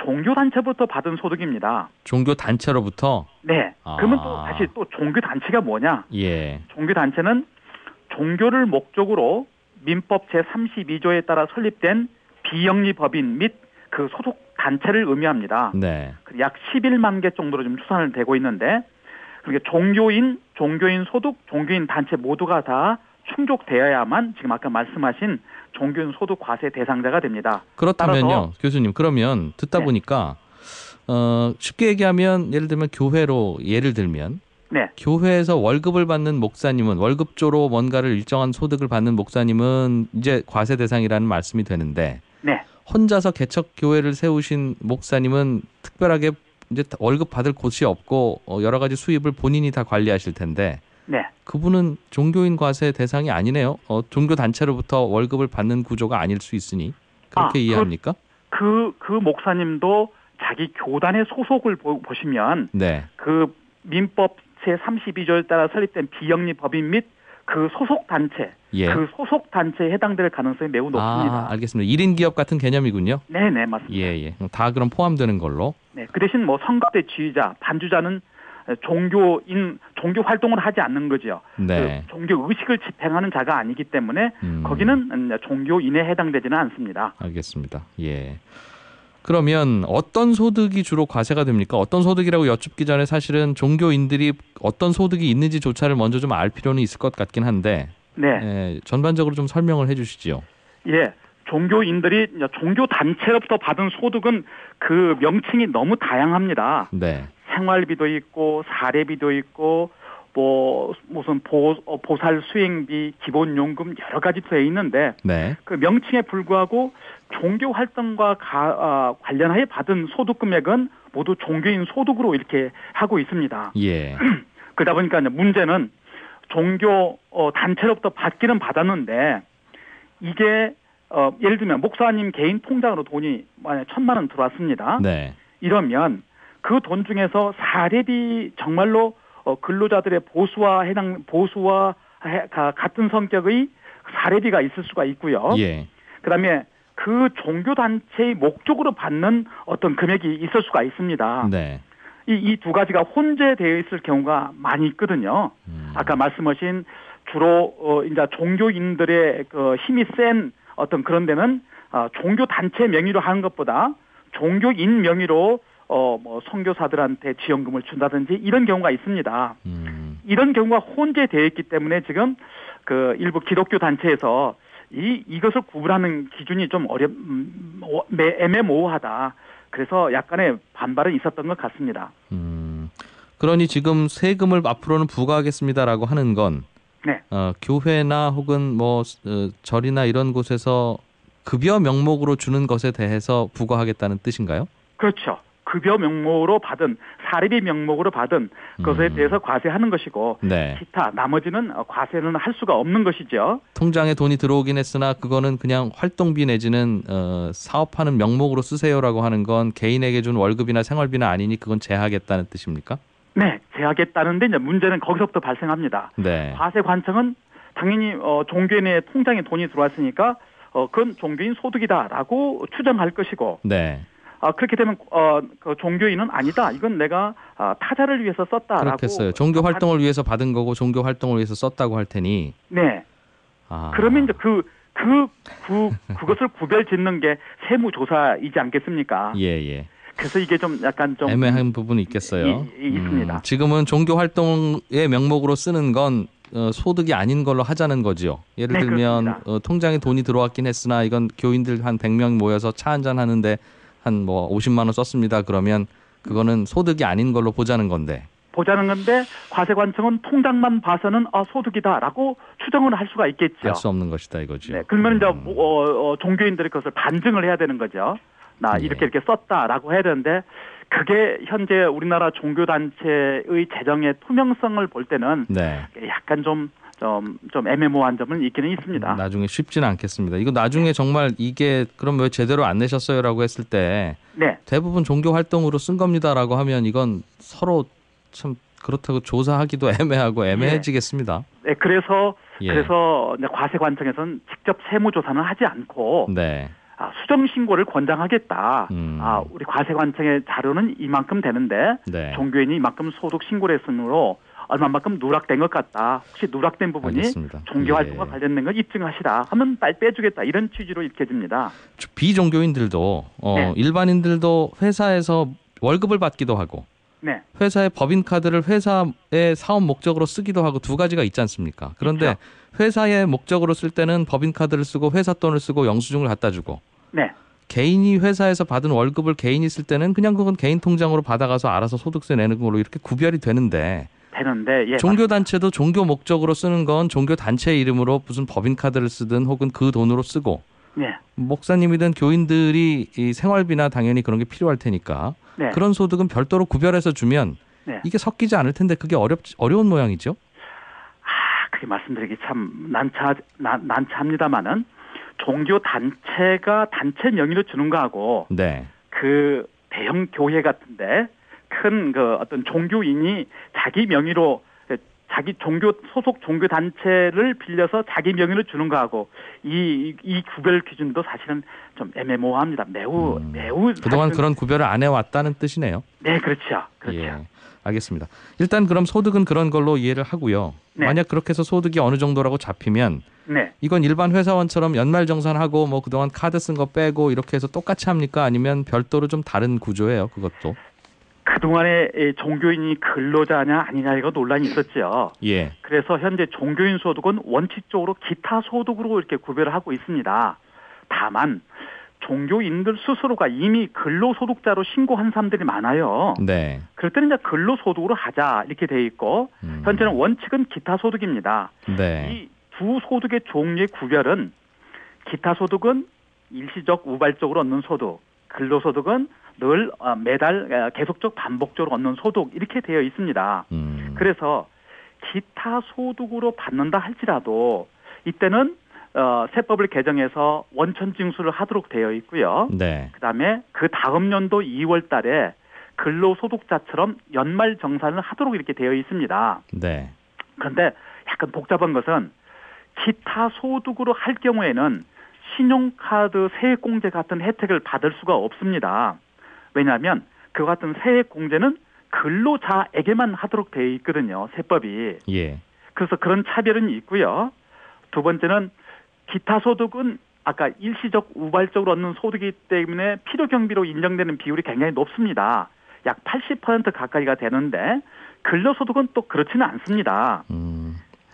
종교단체부터 받은 소득입니다. 종교단체로부터? 네. 그러면 또 다시 또 종교단체가 뭐냐? 예. 종교단체는 종교를 목적으로 민법 제32조에 따라 설립된 비영리법인 및 그 소속 단체를 의미합니다. 네. 약 11만 개 정도로 좀 추산을 되고 있는데 그러니까 종교인 소득, 종교인 단체 모두가 다 충족되어야만 지금 아까 말씀하신 종교인 소득 과세 대상자가 됩니다. 그렇다면요, 교수님. 그러면 듣다 네. 보니까 쉽게 얘기하면 예를 들면 교회로 예를 들면 네. 교회에서 월급을 받는 목사님은 월급조로 뭔가를 일정한 소득을 받는 목사님은 이제 과세 대상이라는 말씀이 되는데 네. 혼자서 개척 교회를 세우신 목사님은 특별하게 이제 월급 받을 곳이 없고 여러 가지 수입을 본인이 다 관리하실 텐데 네. 그분은 종교인 과세 대상이 아니네요. 종교 단체로부터 월급을 받는 구조가 아닐 수 있으니 그렇게 이해합니까? 그 목사님도 자기 교단의 소속을 보시면 네. 그 민법 제32조에 따라 설립된 비영리 법인 및 그 소속 단체, 예. 그 소속 단체에 해당될 가능성이 매우 높습니다. 알겠습니다. 1인 기업 같은 개념이군요. 네, 맞습니다. 예. 다 그럼 포함되는 걸로. 네, 그 대신 뭐 선거대 지휘자, 반주자는 종교 활동을 하지 않는 거죠. 네. 그 종교 의식을 집행하는 자가 아니기 때문에 거기는 종교인에 해당되지는 않습니다. 알겠습니다. 예. 그러면 어떤 소득이 주로 과세가 됩니까? 어떤 소득이라고 여쭙기 전에 사실은 종교인들이 어떤 소득이 있는지조차를 먼저 좀 알 필요는 있을 것 같긴 한데 네. 전반적으로 좀 설명을 해 주시죠. 예. 종교인들이 종교 단체로부터 받은 소득은 그 명칭이 너무 다양합니다. 네. 생활비도 있고 사례비도 있고 뭐 무슨 보살 수행비, 기본요금 여러 가지 되어 있는데 네. 그 명칭에 불구하고 종교 활동과 관련하여 받은 소득 금액은 모두 종교인 소득으로 이렇게 하고 있습니다. 예. 그러다 보니까 문제는 종교 단체로부터 받기는 받았는데 이게 예를 들면 목사님 개인 통장으로 돈이 만약 1,000만 원 들어왔습니다. 네. 이러면 그 돈 중에서 사례비 정말로 근로자들의 보수와 같은 성격의 사례비가 있을 수가 있고요. 예. 그다음에 그 종교 단체의 목적으로 받는 어떤 금액이 있을 수가 있습니다. 네. 이 두 가지가 혼재되어 있을 경우가 많이 있거든요. 아까 말씀하신 주로 이제 종교인들의 그 힘이 센 어떤 그런 데는 종교 단체 명의로 하는 것보다 종교인 명의로 뭐 선교사들한테 지원금을 준다든지 이런 경우가 있습니다. 이런 경우가 혼재되어 있기 때문에 지금 그 일부 기독교 단체에서 이것을 구분하는 기준이 좀 애매모호하다. 그래서 약간의 반발은 있었던 것 같습니다. 그러니 지금 세금을 앞으로는 부과하겠습니다라고 하는 건 네. 교회나 혹은 뭐 절이나 이런 곳에서 급여 명목으로 주는 것에 대해서 부과하겠다는 뜻인가요? 그렇죠. 급여 명목으로 받은 사례비 명목으로 받은 것에 대해서 과세하는 것이고 네. 기타 나머지는 과세는 할 수가 없는 것이죠. 통장에 돈이 들어오긴 했으나 그거는 그냥 활동비 내지는 사업하는 명목으로 쓰세요라고 하는 건 개인에게 준 월급이나 생활비는 아니니 그건 제하겠다는 뜻입니까? 네, 제하겠다는데 이제 문제는 거기서부터 발생합니다. 네. 과세 관청은 당연히 종교인의 통장에 돈이 들어왔으니까 그건 종교인 소득이다라고 추정할 것이고. 네. 그렇게 되면 그 종교인은 아니다. 이건 내가 타자를 위해서 썼다라고. 그렇겠어요. 종교 활동을 위해서 받은 거고 종교 활동을 위해서 썼다고 할 테니. 네. 그러면 이제 그것을 구별짓는 게 세무조사이지 않겠습니까? 예. 그래서 이게 좀 약간 좀 애매한 부분이 있겠어요. 있습니다. 지금은 종교 활동의 명목으로 쓰는 건 소득이 아닌 걸로 하자는 거지요. 예를 네, 들면 통장에 돈이 들어왔긴 했으나 이건 교인들 한 100명 모여서 차 한잔 하는데 한 뭐 50만 원 썼습니다. 그러면 그거는 소득이 아닌 걸로 보자는 건데. 과세관청은 통장만 봐서는 소득이다라고 추정을 할 수가 있겠죠. 할 수 없는 것이다 이거죠. 네, 그러면 이제 종교인들이 그것을 반증을 해야 되는 거죠. 나 이렇게 썼다라고 해야 되는데 그게 현재 우리나라 종교단체의 재정의 투명성을 볼 때는 약간 좀 애매모호한 점은 있기는 있습니다. 나중에 쉽지는 않겠습니다. 이거 나중에 정말 이게 그럼 왜 제대로 안 내셨어요라고 했을 때 대부분 종교 활동으로 쓴 겁니다라고 하면 이건 서로 참 그렇다고 조사하기도 애매하고 애매해지겠습니다. 네, 그래서 과세관청에서는 직접 세무조사는 하지 않고 수정 신고를 권장하겠다. 우리 과세관청의 자료는 이만큼 되는데 종교인이 이만큼 소득 신고를 했으므로 얼마만큼 누락된 것 같다. 혹시 누락된 부분이 종교활동과 관련된 걸 입증하시라 하면 빼주겠다. 이런 취지로 읽혀집니다. 비종교인들도 일반인들도 회사에서 월급을 받기도 하고 회사의 법인카드를 회사의 사업 목적으로 쓰기도 하고 두 가지가 있지 않습니까? 그런데 회사의 목적으로 쓸 때는 법인카드를 쓰고 회사 돈을 쓰고 영수증을 갖다 주고 개인이 회사에서 받은 월급을 개인이 쓸 때는 그냥 그건 개인 통장으로 받아가서 알아서 소득세 내는 걸로 이렇게 구별이 되는데 종교단체도 종교 목적으로 쓰는 건 종교단체 이름으로 무슨 법인카드를 쓰든 혹은 그 돈으로 쓰고 목사님이든 교인들이 이 생활비나 당연히 그런 게 필요할 테니까 그런 소득은 별도로 구별해서 주면 이게 섞이지 않을 텐데 그게 어려운 모양이죠. 그렇게 말씀드리기 참 난처합니다만은 종교단체가 단체 명의로 주는 거하고 그 대형 교회 같은데 큰 그 어떤 종교인이 자기 명의로 자기 소속 종교 단체를 빌려서 자기 명의로 주는 거하고 이 구별 기준도 사실은 좀 애매모호합니다. 매우 그동안 그런 구별을 안 해왔다는 뜻이네요. 네, 그렇죠. 예, 알겠습니다. 일단 그럼 소득은 그런 걸로 이해를 하고요. 만약 그렇게 해서 소득이 어느 정도라고 잡히면 이건 일반 회사원처럼 연말정산하고 뭐 그동안 카드 쓴 거 빼고 이렇게 해서 똑같이 합니까? 아니면 별도로 좀 다른 구조예요, 그것도? 그동안에 종교인이 근로자냐 아니냐 이거 논란이 있었죠. 그래서 현재 종교인 소득은 원칙적으로 기타 소득으로 이렇게 구별을 하고 있습니다. 다만 종교인들 스스로가 이미 근로소득자로 신고한 사람들이 많아요. 그럴 때는 이제 근로소득으로 하자 이렇게 돼 있고 현재는 원칙은 기타 소득입니다. 이 두 소득의 종류의 구별은 기타 소득은 일시적 우발적으로 얻는 소득, 근로소득은 늘 매달 계속적 반복적으로 얻는 소득 이렇게 되어 있습니다. 그래서 기타 소득으로 받는다 할지라도 이때는 세법을 개정해서 원천 징수를 하도록 되어 있고요. 그다음에 그 다음 연도 2월 달에 근로소득자처럼 연말 정산을 하도록 이렇게 되어 있습니다. 그런데 약간 복잡한 것은 기타 소득으로 할 경우에는 신용카드 세액공제 같은 혜택을 받을 수가 없습니다. 왜냐하면 그 같은 세액공제는 근로자에게만 하도록 되어 있거든요. 세법이. 예. 그래서 그런 차별은 있고요. 두 번째는 기타 소득은 아까 일시적 우발적으로 얻는 소득이기 때문에 필요 경비로 인정되는 비율이 굉장히 높습니다. 약 80% 가까이가 되는데 근로소득은 또 그렇지는 않습니다.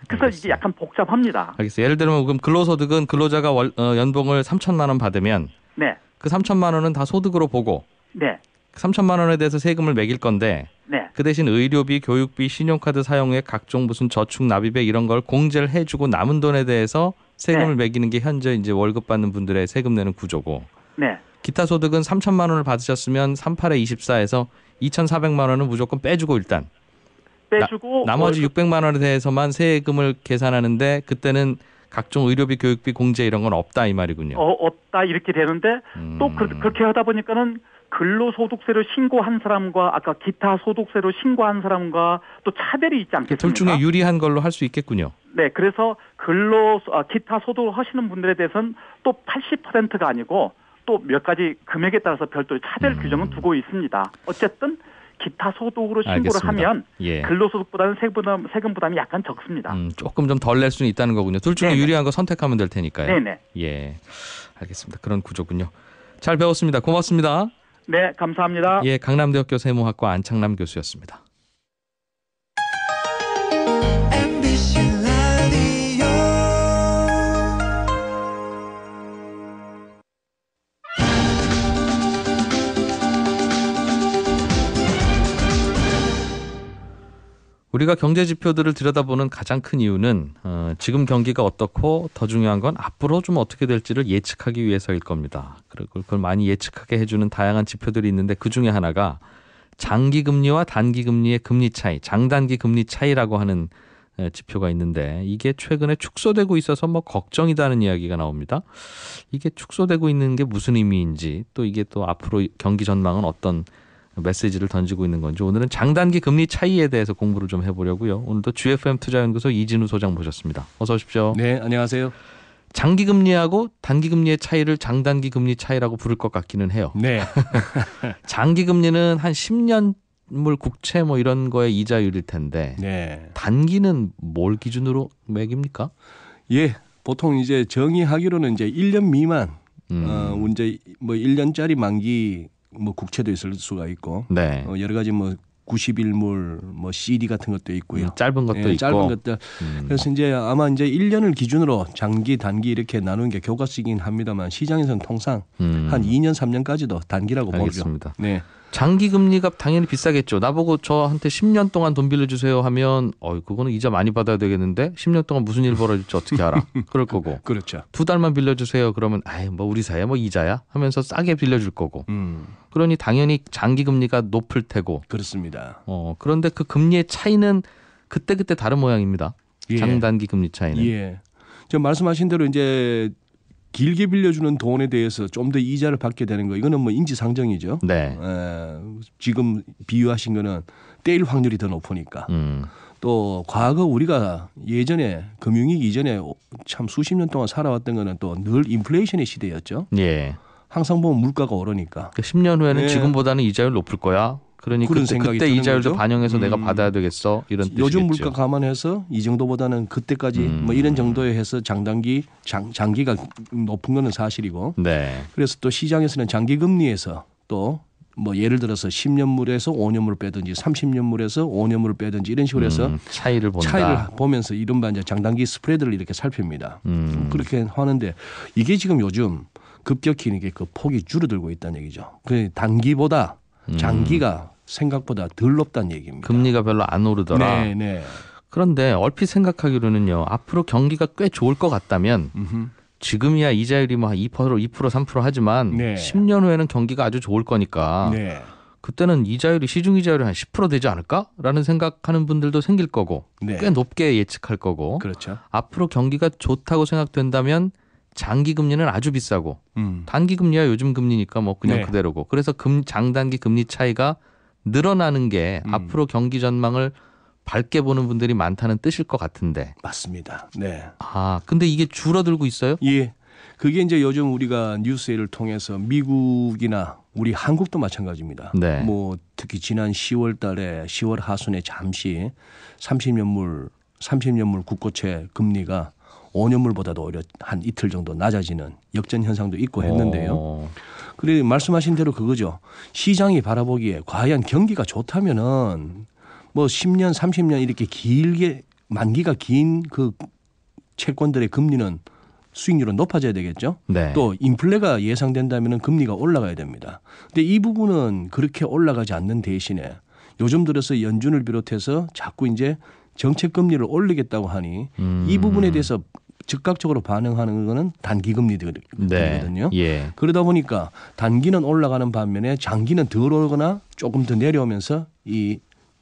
그래서 알겠어요. 이게 약간 복잡합니다. 알겠어요. 예를 들면 그럼 근로소득은 근로자가 연봉을 3천만 원 받으면 네, 그 3천만 원은 다 소득으로 보고 네, 3천만 원에 대해서 세금을 매길 건데 네, 그 대신 의료비, 교육비, 신용카드 사용액, 각종 무슨 저축, 납입액 이런 걸 공제를 해주고 남은 돈에 대해서 세금을 매기는 게 현재 이제 월급 받는 분들의 세금 내는 구조고. 네, 기타 소득은 3천만 원을 받으셨으면 38에 24에서 2,400만 원은 무조건 빼주고 일단 빼주고 나머지 600만 원에 대해서만 세금을 계산하는데 그때는 각종 의료비, 교육비, 공제 이런 건 없다 이 말이군요. 없다 이렇게 되는데 또 그렇게 하다 보니까는 근로소득세를 신고한 사람과 아까 기타 소득세를 신고한 사람과 또 차별이 있지 않겠습니까? 둘 중에 유리한 걸로 할 수 있겠군요. 네, 그래서 기타 소득을 하시는 분들에 대해서는 또 80%가 아니고 또 몇 가지 금액에 따라서 별도의 차별 규정은 두고 있습니다. 어쨌든 기타 소득으로 신고를 알겠습니다. 하면 예. 근로소득보다는 세금 부담이 약간 적습니다. 조금 좀 덜 낼 수는 있다는 거군요. 둘 중에 네네. 유리한 거 선택하면 될 테니까요. 네네. 예, 알겠습니다. 그런 구조군요. 잘 배웠습니다. 고맙습니다. 네, 감사합니다. 예, 강남대학교 세무학과 안창남 교수였습니다. 우리가 경제 지표들을 들여다보는 가장 큰 이유는 지금 경기가 어떻고 더 중요한 건 앞으로 좀 어떻게 될지를 예측하기 위해서일 겁니다. 그리고 그걸 많이 예측하게 해주는 다양한 지표들이 있는데 그중에 하나가 장기금리와 단기금리의 금리 차이, 장단기 금리 차이라고 하는 지표가 있는데 이게 최근에 축소되고 있어서 뭐 걱정이다는 이야기가 나옵니다. 이게 축소되고 있는 게 무슨 의미인지 또 이게 또 앞으로 경기 전망은 어떤 메시지를 던지고 있는 건지 오늘은 장단기 금리 차이에 대해서 공부를 좀 해보려고요. 오늘도 GFM 투자연구소 이진우 소장 모셨습니다. 어서 오십시오. 네, 안녕하세요. 장기 금리하고 단기 금리의 차이를 장단기 금리 차이라고 부를 것 같기는 해요. 네. 장기 금리는 한 10년물 국채 뭐 이런 거의 이자율일 텐데 네. 단기는 뭘 기준으로 매깁니까? 예, 보통 이제 정의하기로는 이제 1년 미만 이제 뭐 1년짜리 만기 뭐 국채도 있을 수가 있고 네. 여러 가지 뭐 90일물 뭐 CD 같은 것도 있고요. 짧은 것도 있고. 짧은 것들. 그래서 이제 아마 이제 1년을 기준으로 장기, 단기 이렇게 나누는 게 교과서이긴 합니다만 시장에서는 통상 한 2년, 3년까지도 단기라고 알겠습니다. 보죠. 네. 장기 금리가 당연히 비싸겠죠. 나보고 저한테 10년 동안 돈 빌려주세요 하면 그거는 이자 많이 받아야 되겠는데 10년 동안 무슨 일 벌어질지 어떻게 알아? 그럴 거고. 그렇죠. 2달만 빌려주세요 그러면 뭐 우리 사이에 뭐 이자야 하면서 싸게 빌려줄 거고. 그러니 당연히 장기 금리가 높을 테고. 그렇습니다. 그런데 그 금리의 차이는 그때그때 다른 모양입니다. 예. 장단기 금리 차이는. 예. 저 말씀하신 대로 이제 길게 빌려주는 돈에 대해서 좀 더 이자를 받게 되는 거 이거는 뭐 인지상정이죠. 네. 지금 비유하신 거는 떼일 확률이 더 높으니까. 또 과거 우리가 예전에 금융위기 이전에 참 수십 년 동안 살아왔던 거는 또 늘 인플레이션의 시대였죠. 예. 항상 보면 물가가 오르니까. 10년 후에는 예. 지금보다는 이자율 높을 거야. 그러니 그런 생각이 그때 드는 이자율도 거죠. 반영해서 내가 받아야 되겠어. 이런 뜻이겠죠. 요즘 물가 감안해서 이 정도보다는 그때까지 뭐 이런 정도에 해서 장기가 높은 거는 사실이고. 네. 그래서 또 시장에서는 장기 금리에서 또 뭐 예를 들어서 10년물에서 5년물을 빼든지 30년물에서 5년물을 빼든지 이런 식으로 해서 차이를 본다. 차이를 보면서 이른바 이제 장단기 스프레드를 이렇게 살핍니다. 그렇게 하는데 이게 지금 요즘 급격히 이게 그 폭이 줄어들고 있다는 얘기죠. 그 단기보다 장기가 생각보다 덜 높다는 얘기입니다. 금리가 별로 안 오르더라. 네, 네. 그런데 얼핏 생각하기로는요. 앞으로 경기가 꽤 좋을 것 같다면 지금이야 이자율이 뭐 2%, 3% 하지만 네. 10년 후에는 경기가 아주 좋을 거니까 네. 그때는 이자율이 시중 이자율이 한 10% 되지 않을까라는 생각하는 분들도 생길 거고 네. 꽤 높게 예측할 거고 그렇죠. 앞으로 경기가 좋다고 생각된다면 장기 금리는 아주 비싸고 단기 금리야 요즘 금리니까 뭐 그냥 네. 그대로고 그래서 장단기 금리 차이가 늘어나는 게 앞으로 경기 전망을 밝게 보는 분들이 많다는 뜻일 것 같은데. 맞습니다. 네. 근데 이게 줄어들고 있어요? 예. 그게 이제 요즘 우리가 뉴스를 통해서 미국이나 우리 한국도 마찬가지입니다. 네. 뭐 특히 지난 10월 달에 10월 하순에 잠시 30년물 국고채 금리가 5년물보다도 오히려 한 이틀 정도 낮아지는 역전 현상도 있고 했는데요. 그래 말씀하신 대로 그거죠. 시장이 바라보기에 과연 경기가 좋다면은 뭐 10년, 30년 이렇게 길게 만기가 긴 그 채권들의 금리는 수익률은 높아져야 되겠죠. 네. 또 인플레가 예상된다면 금리가 올라가야 됩니다. 근데 이 부분은 그렇게 올라가지 않는 대신에 요즘 들어서 연준을 비롯해서 자꾸 이제 정책 금리를 올리겠다고 하니 이 부분에 대해서 즉각적으로 반응하는 거는 단기 금리들이거든요. 네. 예. 그러다 보니까 단기는 올라가는 반면에 장기는 덜 오거나 조금 더 내려오면서 이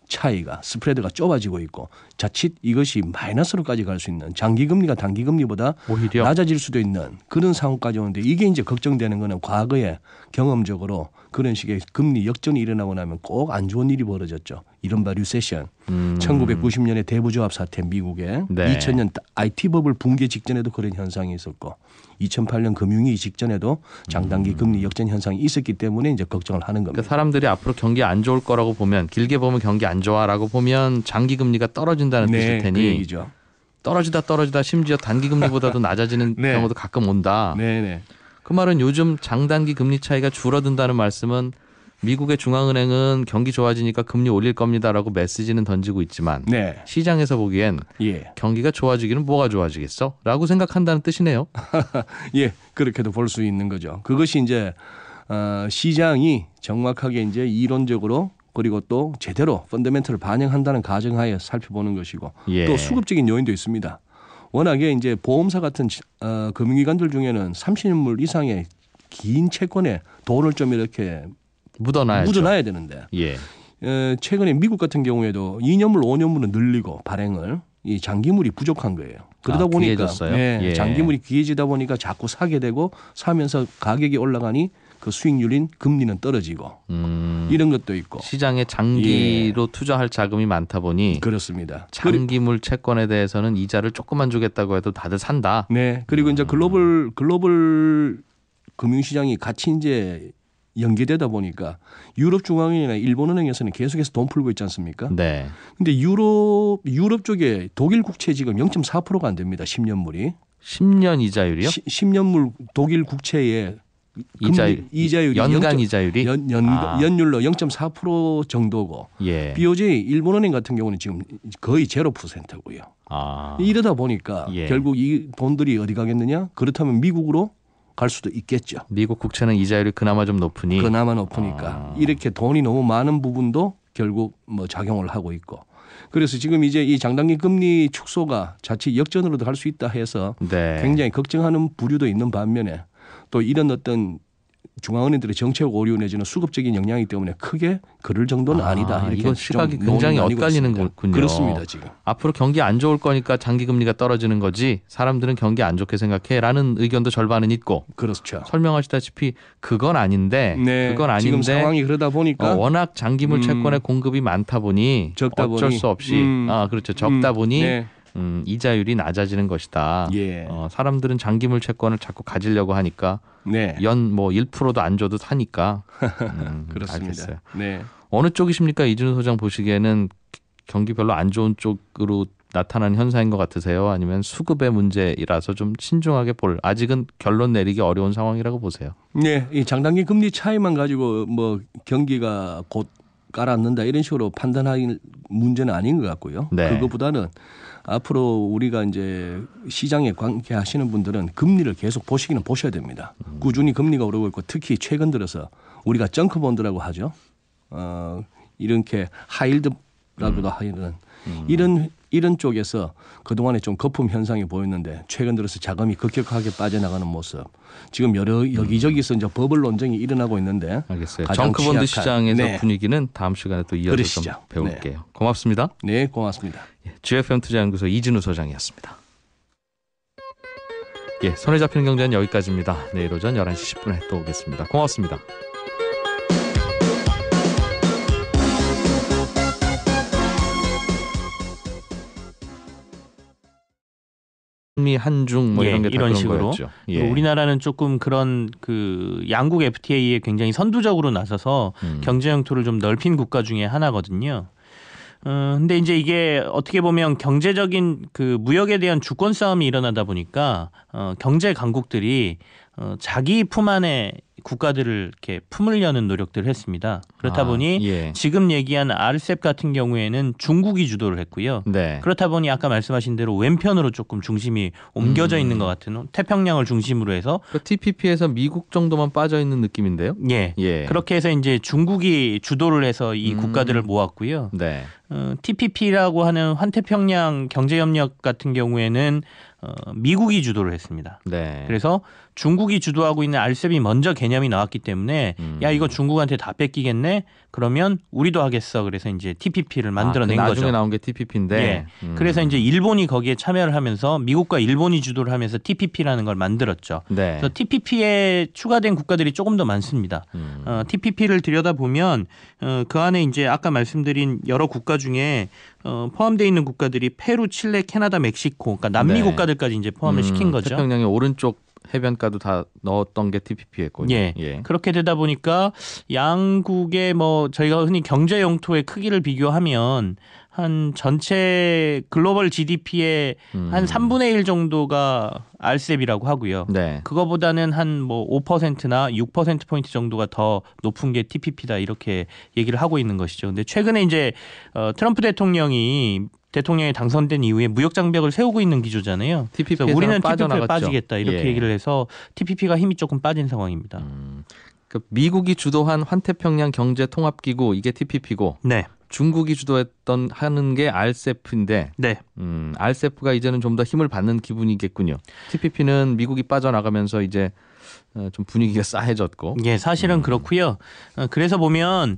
차이가 스프레드가 좁아지고 있고 자칫 이것이 마이너스로까지 갈 수 있는 장기 금리가 단기 금리보다 오히려 낮아질 수도 있는 그런 상황까지 오는데 이게 이제 걱정되는 거는 과거에 경험적으로 그런 식의 금리 역전이 일어나고 나면 꼭 안 좋은 일이 벌어졌죠. 이른바 리세션. 1990년에 대부조합 사태 미국에 네. 2000년 IT 버블 붕괴 직전에도 그런 현상이 있었고 2008년 금융위기 직전에도 장단기 금리 역전 현상이 있었기 때문에 이제 걱정을 하는 겁니다. 그러니까 사람들이 앞으로 경기 안 좋을 거라고 보면 길게 보면 경기 안 좋아라고 보면 장기 금리가 떨어진다는 뜻일 테니 그 얘기죠. 떨어지다 심지어 단기 금리보다도 낮아지는 네. 경우도 가끔 온다. 네네. 그 말은 요즘 장단기 금리 차이가 줄어든다는 말씀은 미국의 중앙은행은 경기 좋아지니까 금리 올릴 겁니다라고 메시지는 던지고 있지만 네. 시장에서 보기엔 예. 경기가 좋아지기는 뭐가 좋아지겠어? 라고 생각한다는 뜻이네요. 예, 그렇게도 볼 수 있는 거죠. 그것이 이제 시장이 정확하게 이제 이론적으로 그리고 또 제대로 펀더멘털을 반영한다는 가정하에 살펴보는 것이고 예. 또 수급적인 요인도 있습니다. 워낙에 이제 보험사 같은 금융기관들 중에는 30년물 이상의 긴 채권에 돈을 좀 이렇게 묻어놔야 되는데 예. 최근에 미국 같은 경우에도 2년물, 5년물은 늘리고 발행을 이 장기물이 부족한 거예요. 그러다 보니까 귀해졌어요? 네, 예. 장기물이 귀해지다 보니까 자꾸 사게 되고 사면서 가격이 올라가니 그 수익률인 금리는 떨어지고 이런 것도 있고 시장에 장기로 투자할 자금이 많다 보니 그렇습니다. 장기물 채권에 대해서는 이자를 조금만 주겠다고 해도 다들 산다. 네. 그리고 이제 글로벌 금융시장이 같이 이제 연계되다 보니까 유럽 중앙은행이나 일본은행에서는 계속해서 돈 풀고 있지 않습니까? 네. 근데 유럽 쪽에 독일 국채 지금 0.4%가 안 됩니다. 10년물이. 10년 이자율이요? 10년물 독일 국채의 이자율이 연간 이자율이 연율로 0.4% 정도고 예. BOJ 일본은행 같은 경우는 지금 거의 0%고요. 이러다 보니까 예. 결국 이 돈들이 어디 가겠느냐? 그렇다면 미국으로 갈 수도 있겠죠. 미국 국채는 이자율이 그나마 좀 높으니. 그나마 높으니까 이렇게 돈이 너무 많은 부분도 결국 뭐 작용을 하고 있고. 그래서 지금 이제 이 장단기 금리 축소가 자칫 역전으로도 갈 수 있다 해서 네. 굉장히 걱정하는 부류도 있는 반면에 또 이런 어떤 중앙은행들의 정책 오류 내지는 수급적인 영향이기 때문에 크게 그럴 정도는 아니다. 이렇게 이거 시각이 굉장히 엇갈리는 거군요. 그렇습니다. 지금. 앞으로 경기 안 좋을 거니까 장기 금리가 떨어지는 거지 사람들은 경기 안 좋게 생각해라는 의견도 절반은 있고. 그렇죠. 설명하시다시피 그건 아닌데 네, 그건 아닌데 지금 상황이 그러다 보니까 워낙 장기물 채권의 공급이 많다 보니 어쩔 수 없이 그렇죠. 적다 보니 네. 이자율이 낮아지는 것이다. 예. 사람들은 장기물 채권을 자꾸 가지려고 하니까 네. 연 뭐 1%도 안 줘도 사니까. 그렇습니다. 알겠어요. 네. 어느 쪽이십니까? 이준우 소장 보시기에는 경기 별로 안 좋은 쪽으로 나타나는 현상인 것 같으세요? 아니면 수급의 문제이라서 좀 신중하게 아직은 결론 내리기 어려운 상황이라고 보세요? 네, 이 장단기 금리 차이만 가지고 뭐 경기가 곧 깔아앉는다 이런 식으로 판단할 문제는 아닌 것 같고요. 네. 그것보다는 앞으로 우리가 이제 시장에 관계하시는 분들은 금리를 계속 보시기는 보셔야 됩니다. 꾸준히 금리가 오르고 있고 특히 최근 들어서 우리가 정크본드라고 하죠. 이렇게 하이힐드라고도 하는 이런 쪽에서 그동안에 좀 거품 현상이 보였는데 최근 들어서 자금이 급격하게 빠져나가는 모습. 지금 여기저기서 이제 버블 논쟁이 일어나고 있는데. 알겠어요. 정크본드 시장에서 네. 분위기는 다음 시간에 또 이어서 좀 배울게요. 네. 고맙습니다. 네, 고맙습니다. GFM 투자연구소 이진우 소장이었습니다. 손에 잡히는 경제는 여기까지입니다. 내일 오전 11시 10분에 또 오겠습니다. 고맙습니다. 한미, 한중 뭐 이런 게 다 이런 그런 식으로. 거였죠. 예. 우리나라는 조금 그런 그 양국 FTA에 굉장히 선두적으로 나서서 경제 영토를 좀 넓힌 국가 중에 하나거든요. 근데 이제 이게 어떻게 보면 경제적인 그 무역에 대한 주권 싸움이 일어나다 보니까 경제 강국들이 자기 품 안에 국가들을 이렇게 품으려는 노력들을 했습니다. 그렇다 보니 예. 지금 얘기한 RCEP 같은 경우에는 중국이 주도를 했고요. 네. 그렇다 보니 아까 말씀하신 대로 왼편으로 조금 중심이 옮겨져 있는 것 같은 태평양을 중심으로 해서 그 TPP에서 미국 정도만 빠져 있는 느낌인데요. 예. 예. 그렇게 해서 이제 중국이 주도를 해서 이 국가들을 모았고요. 네. TPP라고 하는 환태평양 경제협력 같은 경우에는 미국이 주도를 했습니다. 네. 그래서 중국이 주도하고 있는 RCEP이 먼저 개념이 나왔기 때문에 야 이거 중국한테 다 뺏기겠네. 그러면 우리도 하겠어. 그래서 이제 TPP를 만들어낸 거죠. 나중에 나온 게 TPP인데. 예. 그래서 이제 일본이 거기에 참여를 하면서 미국과 일본이 주도를 하면서 TPP라는 걸 만들었죠. 네. 그래서 TPP에 추가된 국가들이 조금 더 많습니다. TPP를 들여다보면 그 안에 이제 아까 말씀드린 여러 국가 중에 포함되어 있는 국가들이 페루, 칠레, 캐나다, 멕시코, 그러니까 남미 네. 국가들까지 이제 포함을 시킨 거죠. 태평양의 오른쪽 해변가도 다 넣었던 게 TPP였군요. 예. 그렇게 되다 보니까 양국의 뭐 저희가 흔히 경제 영토의 크기를 비교하면 한 전체 글로벌 GDP의 한 3분의 1 정도가 RCEP이라고 하고요. 네. 그거보다는 한 뭐 5%나 6%포인트 정도가 더 높은 게 TPP다 이렇게 얘기를 하고 있는 것이죠. 근데 최근에 이제 트럼프 대통령이 당선된 이후에 무역 장벽을 세우고 있는 기조잖아요. TPP에서 우리는 TPP에 빠져나갔죠. 빠지겠다 이렇게 예. 얘기를 해서 TPP가 힘이 조금 빠진 상황입니다. 그 미국이 주도한 환태평양 경제통합기구 이게 TPP고 네. 중국이 주도했던 하는 게 RCEP인데 네. RCEP가 이제는 좀 더 힘을 받는 기분이겠군요. TPP는 미국이 빠져나가면서 이제 좀 분위기가 싸해졌고. 예, 사실은 그렇고요. 그래서 보면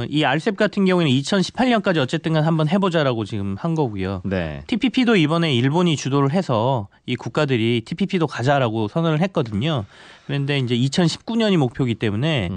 이 RCEP 같은 경우에는 2018년까지 어쨌든 한번 해보자라고 지금 한 거고요. 네. TPP도 이번에 일본이 주도를 해서 이 국가들이 TPP도 가자라고 선언을 했거든요. 그런데 이제 2019년이 목표이기 때문에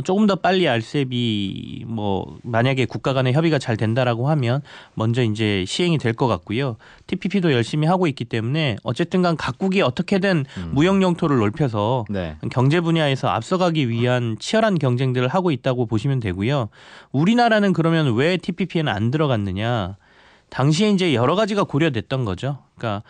조금 더 빨리 RCEP이 뭐 만약에 국가 간의 협의가 잘 된다라고 하면 먼저 이제 시행이 될 것 같고요. TPP도 열심히 하고 있기 때문에 어쨌든 간 각국이 어떻게든 무역 영토를 넓혀서 네. 경제 분야에서 앞서가기 위한 치열한 경쟁들을 하고 있다고 보시면 되고요. 우리나라는 그러면 왜 TPP에는 안 들어갔느냐? 당시에 이제 여러 가지가 고려됐던 거죠. 그러니까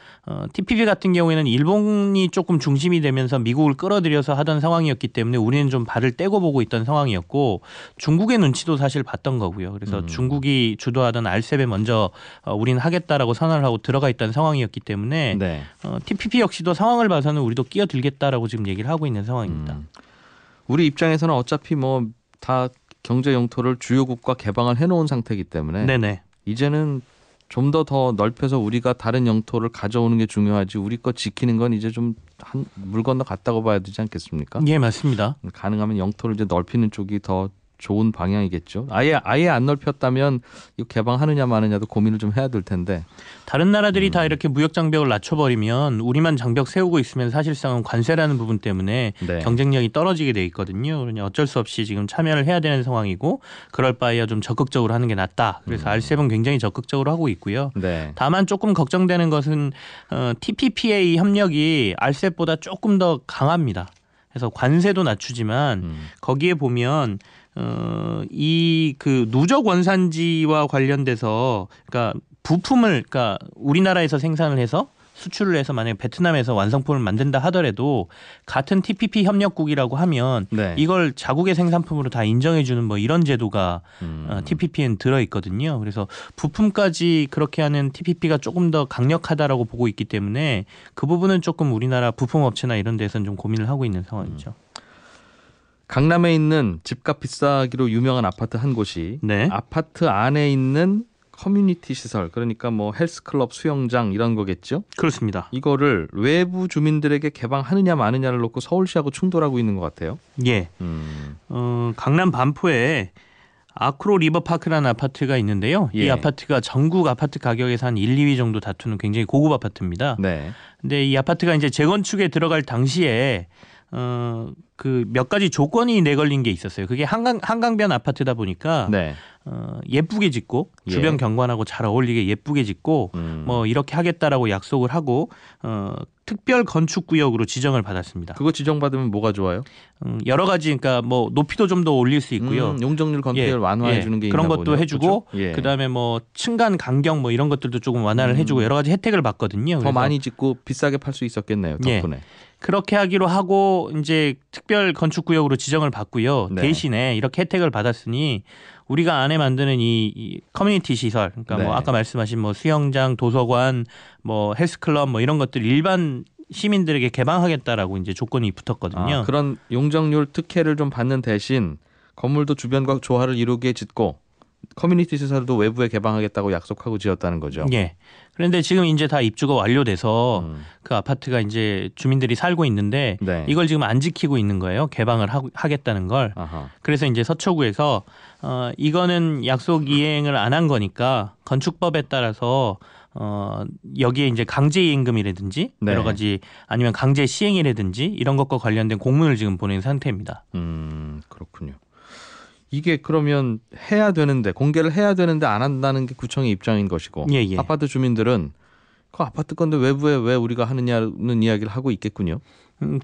TPP 같은 경우에는 일본이 조금 중심이 되면서 미국을 끌어들여서 하던 상황이었기 때문에 우리는 좀 발을 떼고 보고 있던 상황이었고 중국의 눈치도 사실 봤던 거고요. 그래서 중국이 주도하던 RCEP에 먼저 우리는 하겠다라고 선언을 하고 들어가 있던 상황이었기 때문에 네. TPP 역시도 상황을 봐서는 우리도 끼어들겠다라고 지금 얘기를 하고 있는 상황입니다. 우리 입장에서는 어차피 뭐 다 경제 영토를 주요국과 개방을 해놓은 상태이기 때문에 네네. 이제는 좀 더 넓혀서 우리가 다른 영토를 가져오는 게 중요하지 우리 거 지키는 건 이제 좀 물 건너 갔다고 봐야 되지 않겠습니까? 예, 맞습니다. 가능하면 영토를 이제 넓히는 쪽이 더 좋은 방향이겠죠. 아예 안 넓혔다면 이거 개방하느냐 마느냐도 고민을 좀 해야 될 텐데. 다른 나라들이 다 이렇게 무역 장벽을 낮춰버리면 우리만 장벽 세우고 있으면 사실상은 관세라는 부분 때문에 네. 경쟁력이 떨어지게 돼 있거든요. 그러니 어쩔 수 없이 지금 참여를 해야 되는 상황이고 그럴 바에야 좀 적극적으로 하는 게 낫다. 그래서 RCEP은 굉장히 적극적으로 하고 있고요. 네. 다만 조금 걱정되는 것은 TPPA 협력이 RCEP보다 조금 더 강합니다. 그래서 관세도 낮추지만 거기에 보면 이 그 누적 원산지와 관련돼서 그러니까 부품을 그러니까 우리나라에서 생산을 해서 수출을 해서 만약에 베트남에서 완성품을 만든다 하더라도 같은 TPP 협력국이라고 하면 네. 이걸 자국의 생산품으로 다 인정해주는 뭐 이런 제도가 TPP엔 들어있거든요. 그래서 부품까지 그렇게 하는 TPP가 조금 더 강력하다라고 보고 있기 때문에 그 부분은 조금 우리나라 부품업체나 이런 데서는 좀 고민을 하고 있는 상황이죠. 강남에 있는 집값 비싸기로 유명한 아파트 한 곳이 네. 아파트 안에 있는 커뮤니티 시설, 그러니까 뭐 헬스클럽, 수영장 이런 거겠죠. 그렇습니다. 이거를 외부 주민들에게 개방하느냐 마느냐를 놓고 서울시하고 충돌하고 있는 것 같아요. 예. 강남 반포에 아크로 리버파크라는 아파트가 있는데요. 이 예. 아파트가 전국 아파트 가격에서 한 1, 2위 정도 다투는 굉장히 고급 아파트입니다. 네. 근데 이 아파트가 이제 재건축에 들어갈 당시에 그 몇 가지 조건이 내걸린 게 있었어요. 그게 한강변 아파트다 보니까 네. 예쁘게 짓고 주변 경관하고 잘 어울리게 예쁘게 짓고 뭐 이렇게 하겠다라고 약속을 하고 특별 건축 구역으로 지정을 받았습니다. 그거 지정받으면 뭐가 좋아요? 여러 가지 그러니까 뭐 높이도 좀 더 올릴 수 있고요. 용적률 건폐율 완화해 주는 게 그런 있나 것도 보네요. 해주고 그렇죠? 그다음에 뭐 층간 간격 뭐 이런 것들도 조금 완화를 해주고 여러 가지 혜택을 받거든요. 더 많이 짓고 비싸게 팔 수 있었겠네요. 덕분에. 그렇게 하기로 하고 이제 특별 건축 구역으로 지정을 받고요. 네. 대신에 이렇게 혜택을 받았으니 우리가 안에 만드는 이 커뮤니티 시설, 그러니까 네. 뭐 아까 말씀하신 뭐 수영장, 도서관, 뭐 헬스클럽 뭐 이런 것들 일반 시민들에게 개방하겠다라고 이제 조건이 붙었거든요. 그런 용적률 특혜를 좀 받는 대신 건물도 주변과 조화를 이루게 짓고 커뮤니티 시설도 외부에 개방하겠다고 약속하고 지었다는 거죠. 예. 그런데 지금 이제 다 입주가 완료돼서 그 아파트가 이제 주민들이 살고 있는데 네. 이걸 지금 안 지키고 있는 거예요. 개방을 하겠다는 걸. 아하. 그래서 이제 서초구에서 이거는 약속 이행을 안 한 거니까 건축법에 따라서 여기에 이제 강제 이행금이라든지 네. 여러 가지 아니면 강제 시행이라든지 이런 것과 관련된 공문을 지금 보낸 상태입니다. 그렇군요. 이게 그러면 해야 되는데 공개를 해야 되는데 안 한다는 게 구청의 입장인 것이고 예. 아파트 주민들은 그 아파트 건데 외부에 왜 우리가 하느냐는 이야기를 하고 있겠군요.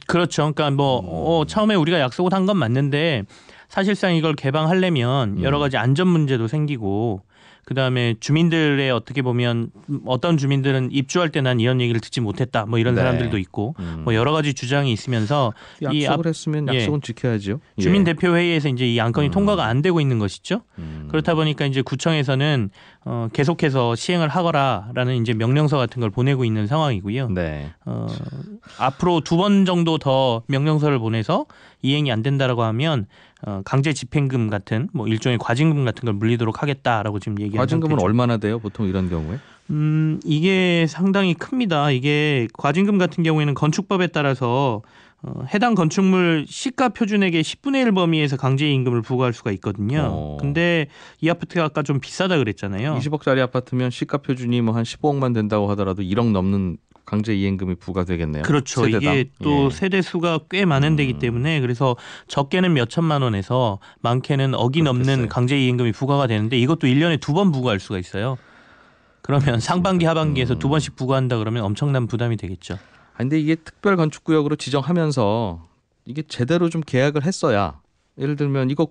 그렇죠. 그러니까 뭐 처음에 우리가 약속을 한 건 맞는데 사실상 이걸 개방하려면 여러 가지 안전 문제도 생기고 그다음에 주민들의 어떻게 보면 어떤 주민들은 입주할 때 난 이런 얘기를 듣지 못했다 뭐 이런 네. 사람들도 있고 뭐 여러 가지 주장이 있으면서 약속을 했으면 약속은 지켜야죠. 주민 대표 회의에서 이제 이 안건이 통과가 안 되고 있는 것이죠. 그렇다 보니까 이제 구청에서는 계속해서 시행을 하거라라는 이제 명령서 같은 걸 보내고 있는 상황이고요. 네. 앞으로 2번 정도 더 명령서를 보내서 이행이 안 된다라고 하면 강제 집행금 같은 뭐 일종의 과징금 같은 걸 물리도록 하겠다라고 지금 얘기하는 과징금은 상태죠. 얼마나 돼요? 보통 이런 경우에? 이게 상당히 큽니다. 이게 과징금 같은 경우에는 건축법에 따라서 해당 건축물 시가 표준액의 10분의 1 범위에서 강제임금을 부과할 수가 있거든요. 근데 이 아파트가 아까 좀 비싸다 그랬잖아요. 20억짜리 아파트면 시가 표준이 뭐 한 15억만 된다고 하더라도 1억 넘는 강제 이행금이 부과되겠네요. 그렇죠. 세대당. 이게 또 예. 세대 수가 꽤 많은 데기 때문에 그래서 적게는 몇 천만 원에서 많게는 억이 넘는 강제 이행금이 부과가 되는데 이것도 1년에 2번 부과할 수가 있어요. 그러면 상반기 하반기에서 2번씩 부과한다 그러면 엄청난 부담이 되겠죠. 근데 이게 특별 건축구역으로 지정하면서 이게 제대로 좀 계약을 했어야 예를 들면 이거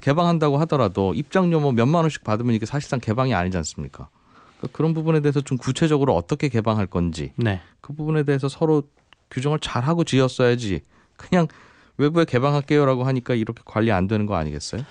개방한다고 하더라도 입장료 뭐 몇만 원씩 받으면 이게 사실상 개방이 아니지 않습니까? 그러니까 그런 부분에 대해서 좀 구체적으로 어떻게 개방할 건지 그 부분에 대해서 서로 규정을 잘하고 지었어야지 그냥 외부에 개방할게요라고 하니까 이렇게 관리 안 되는 거 아니겠어요?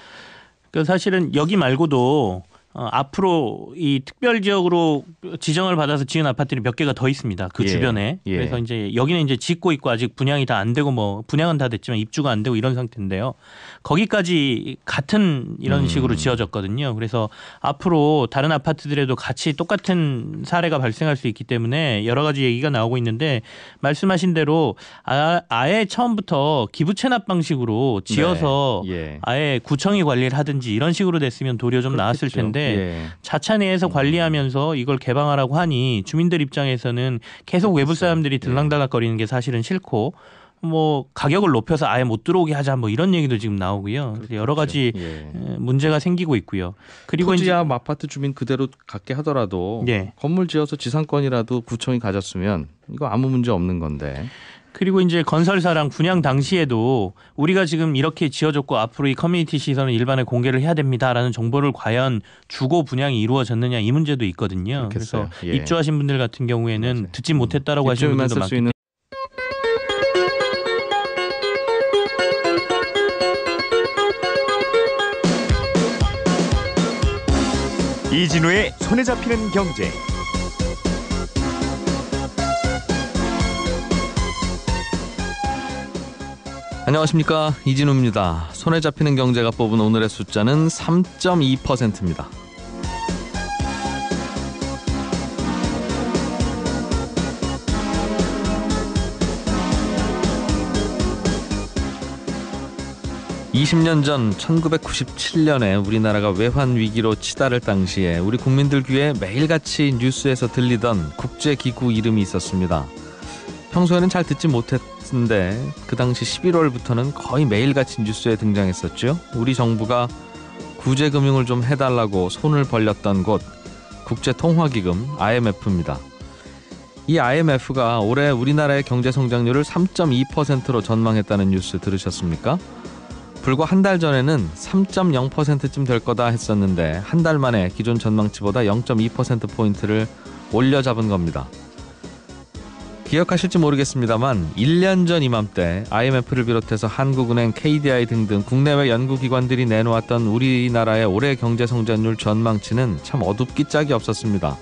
그러니까 사실은 여기 말고도 앞으로 이 특별 지역으로 지정을 받아서 지은 아파트들이 몇 개가 더 있습니다. 그 주변에. 그래서 이제 여기는 이제 짓고 있고 아직 분양이 다 안 되고 뭐 분양은 다 됐지만 입주가 안 되고 이런 상태인데요. 거기까지 같은 이런 식으로 지어졌거든요. 그래서 앞으로 다른 아파트들에도 같이 똑같은 사례가 발생할 수 있기 때문에 여러 가지 얘기가 나오고 있는데 말씀하신 대로 아예 처음부터 기부 체납 방식으로 지어서 아예 구청이 관리를 하든지 이런 식으로 됐으면 도리어 좀 나았을 텐데 자차 내에서 관리하면서 이걸 개방하라고 하니 주민들 입장에서는 계속 외부 사람들이 들락달락거리는 게 사실은 싫고 뭐 가격을 높여서 아예 못 들어오게 하자 뭐 이런 얘기도 지금 나오고요. 그래서 여러 가지 문제가 생기고 있고요. 그리고 토지야 아파트 주민 그대로 갖게 하더라도 건물 지어서 지상권이라도 구청이 가졌으면 이거 아무 문제 없는 건데. 그리고 이제 건설사랑 분양 당시에도 우리가 지금 이렇게 지어졌고 앞으로 이 커뮤니티 시설은 일반에 공개를 해야 됩니다라는 정보를 과연 주고 분양이 이루어졌느냐 이 문제도 있거든요. 그래서 입주하신 분들 같은 경우에는 듣지 못했다라고 하시는 분들도 많기 때문에 이진우의 손에 잡히는 경제. 안녕하십니까, 이진우입니다. 손에 잡히는 경제가 뽑은 오늘의 숫자는 3.2%입니다. (20년) 전 1997년에 우리나라가 외환 위기로 치달을 당시에 우리 국민들 귀에 매일같이 뉴스에서 들리던 국제기구 이름이 있었습니다. 평소에는 잘 듣지 못했는데 그 당시 11월부터는 거의 매일같이 뉴스에 등장했었죠. 우리 정부가 구제금융을 좀 해달라고 손을 벌렸던 곳 국제통화기금 IMF입니다. 이 IMF가 올해 우리나라의 경제 성장률을 3.2%로 전망했다는 뉴스 들으셨습니까? 불과 한 달 전에는 3.0%쯤 될 거다 했었는데 한 달 만에 기존 전망치보다 0.2%포인트를 올려잡은 겁니다. 기억하실지 모르겠습니다만 1년 전 이맘때 IMF를 비롯해서 한국은행, KDI 등등 국내외 연구기관들이 내놓았던 우리나라의 올해 경제 성장률 전망치는 참 어둡기 짝이 없었습니다.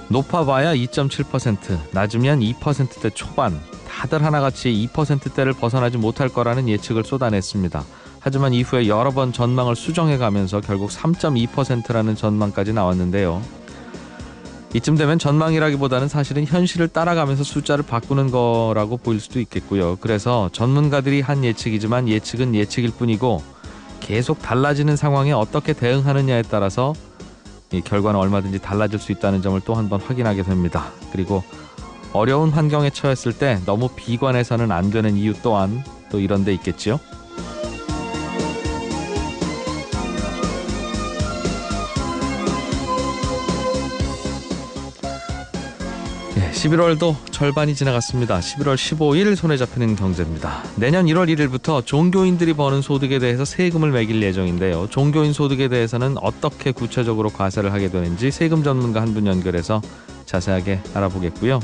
높아봐야 2.7%, 낮으면 2%대 초반, 다들 하나같이 2%대를 벗어나지 못할 거라는 예측을 쏟아냈습니다. 하지만 이후에 여러 번 전망을 수정해가면서 결국 3.2%라는 전망까지 나왔는데요. 이쯤 되면 전망이라기보다는 사실은 현실을 따라가면서 숫자를 바꾸는 거라고 보일 수도 있겠고요. 그래서 전문가들이 한 예측이지만 예측은 예측일 뿐이고 계속 달라지는 상황에 어떻게 대응하느냐에 따라서 이 결과는 얼마든지 달라질 수 있다는 점을 또 한 번 확인하게 됩니다. 그리고 어려운 환경에 처했을 때 너무 비관해서는 안 되는 이유 또한 또 이런 데 있겠죠. 11월도 절반이 지나갔습니다. 11월 15일 손에 잡히는 경제입니다. 내년 1월 1일부터 종교인들이 버는 소득에 대해서 세금을 매길 예정인데요. 종교인 소득에 대해서는 어떻게 구체적으로 과세를 하게 되는지 세금 전문가 한 분 연결해서 자세하게 알아보겠고요.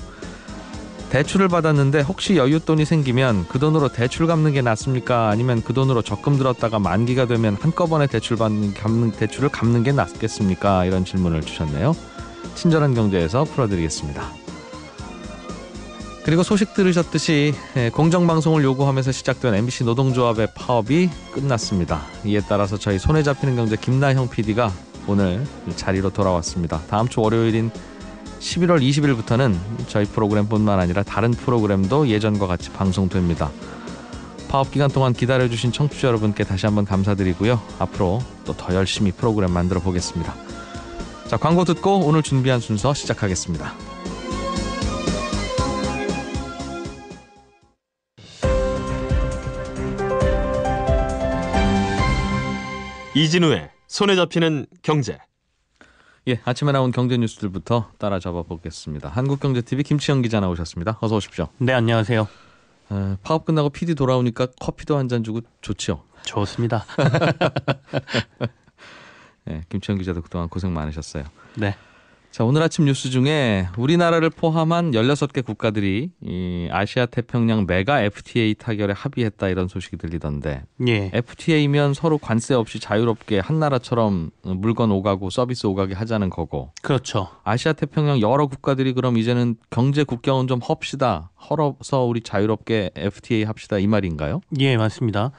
대출을 받았는데 혹시 여윳돈이 생기면 그 돈으로 대출 갚는 게 낫습니까? 아니면 그 돈으로 적금 들었다가 만기가 되면 한꺼번에 대출을 갚는 게 낫겠습니까? 이런 질문을 주셨네요. 친절한 경제에서 풀어드리겠습니다. 그리고 소식 들으셨듯이 공정방송을 요구하면서 시작된 MBC 노동조합의 파업이 끝났습니다. 이에 따라서 저희 손에 잡히는 경제 김나형 PD가 오늘 자리로 돌아왔습니다. 다음 주 월요일인 11월 20일부터는 저희 프로그램뿐만 아니라 다른 프로그램도 예전과 같이 방송됩니다. 파업 기간 동안 기다려주신 청취자 여러분께 다시 한번 감사드리고요. 앞으로 또 더 열심히 프로그램 만들어 보겠습니다. 자, 광고 듣고 오늘 준비한 순서 시작하겠습니다. 이진우의 손에 잡히는 경제. 예, 아침에 나온 경제 뉴스들부터 따라잡아 보겠습니다. 한국경제TV 김치영 기자 나오셨습니다. 어서 오십시오. 네, 안녕하세요. 파업 끝나고 PD 돌아오니까 커피도 한 잔 주고 좋지요? 좋습니다. 네, 김치영 기자도 그동안 고생 많으셨어요. 네. 자, 오늘 아침 뉴스 중에 우리나라를 포함한 16개 국가들이 이 아시아 태평양 메가 FTA 타결에 합의했다 이런 소식이 들리던데 예. FTA면 서로 관세 없이 자유롭게 한 나라처럼 물건 오가고 서비스 오가게 하자는 거고 그렇죠. 아시아 태평양 여러 국가들이 그럼 이제는 경제 국경은 좀 헙시다. 헐어서 우리 자유롭게 FTA 합시다 이 말인가요? 예, 맞습니다.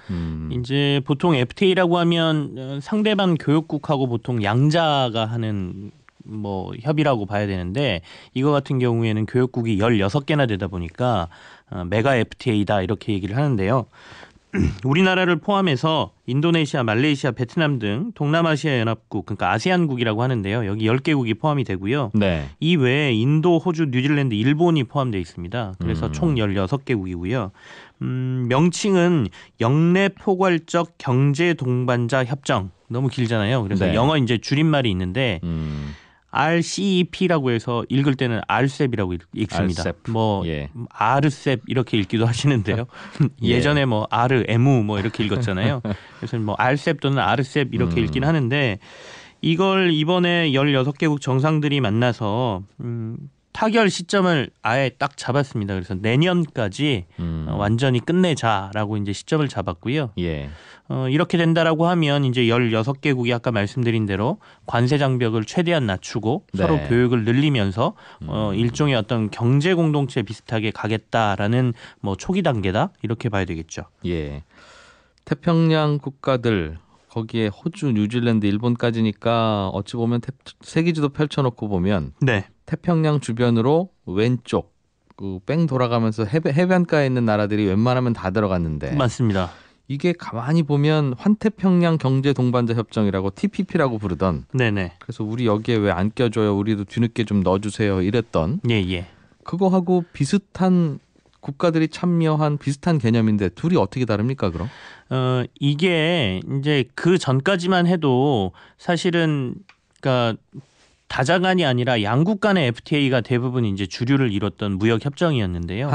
이제 보통 FTA라고 하면 상대방 교역국하고 보통 양자가 하는 협의라고 봐야 되는데 이거 같은 경우에는 교역국이 16개나 되다 보니까 메가 FTA다 이렇게 얘기를 하는데요. 우리나라를 포함해서 인도네시아, 말레이시아, 베트남 등 동남아시아 연합국 그러니까 아세안국이라고 하는데요. 여기 10개국이 포함이 되고요. 네. 이 외에 인도, 호주, 뉴질랜드, 일본이 포함되어 있습니다. 그래서 총 16개국이고요. 명칭은 영내포괄적 경제동반자 협정. 너무 길잖아요. 그래서 네. 영어 이제 줄임말이 있는데 RCEP라고 해서 읽을 때는 RCEP이라고 읽습니다. RCEP. 예. RCEP 이렇게 읽기도 하시는데요. 예전에 RMU 이렇게 읽었잖아요. 그래서 RCEP 또는 RCEP 이렇게 읽긴 하는데 이걸 이번에 16개국 정상들이 만나서 타결 시점을 아예 딱 잡았습니다. 그래서 내년까지 완전히 끝내자라고 이제 시점을 잡았고요. 예. 이렇게 된다라고 하면 이제 16개국이 아까 말씀드린 대로 관세 장벽을 최대한 낮추고 네. 서로 교역을 늘리면서 일종의 어떤 경제 공동체 비슷하게 가겠다라는 초기 단계다 이렇게 봐야 되겠죠. 예. 태평양 국가들 거기에 호주, 뉴질랜드, 일본까지니까 어찌 보면 세계지도 펼쳐놓고 보면 네. 태평양 주변으로 왼쪽 뺑 돌아가면서 해변가에 있는 나라들이 웬만하면 다 들어갔는데 맞습니다. 이게 가만히 보면 환태평양 경제동반자 협정이라고 TPP라고 부르던 네네. 그래서 우리 여기에 왜 안 껴줘요? 우리도 뒤늦게 좀 넣어주세요. 이랬던 예. 그거하고 비슷한 국가들이 참여한 비슷한 개념인데 둘이 어떻게 다릅니까, 그럼? 이게 이제 그 전까지만 해도 사실은 그러니까 다자간이 아니라 양국 간의 FTA가 대부분 이제 주류를 이뤘던 무역 협정이었는데요.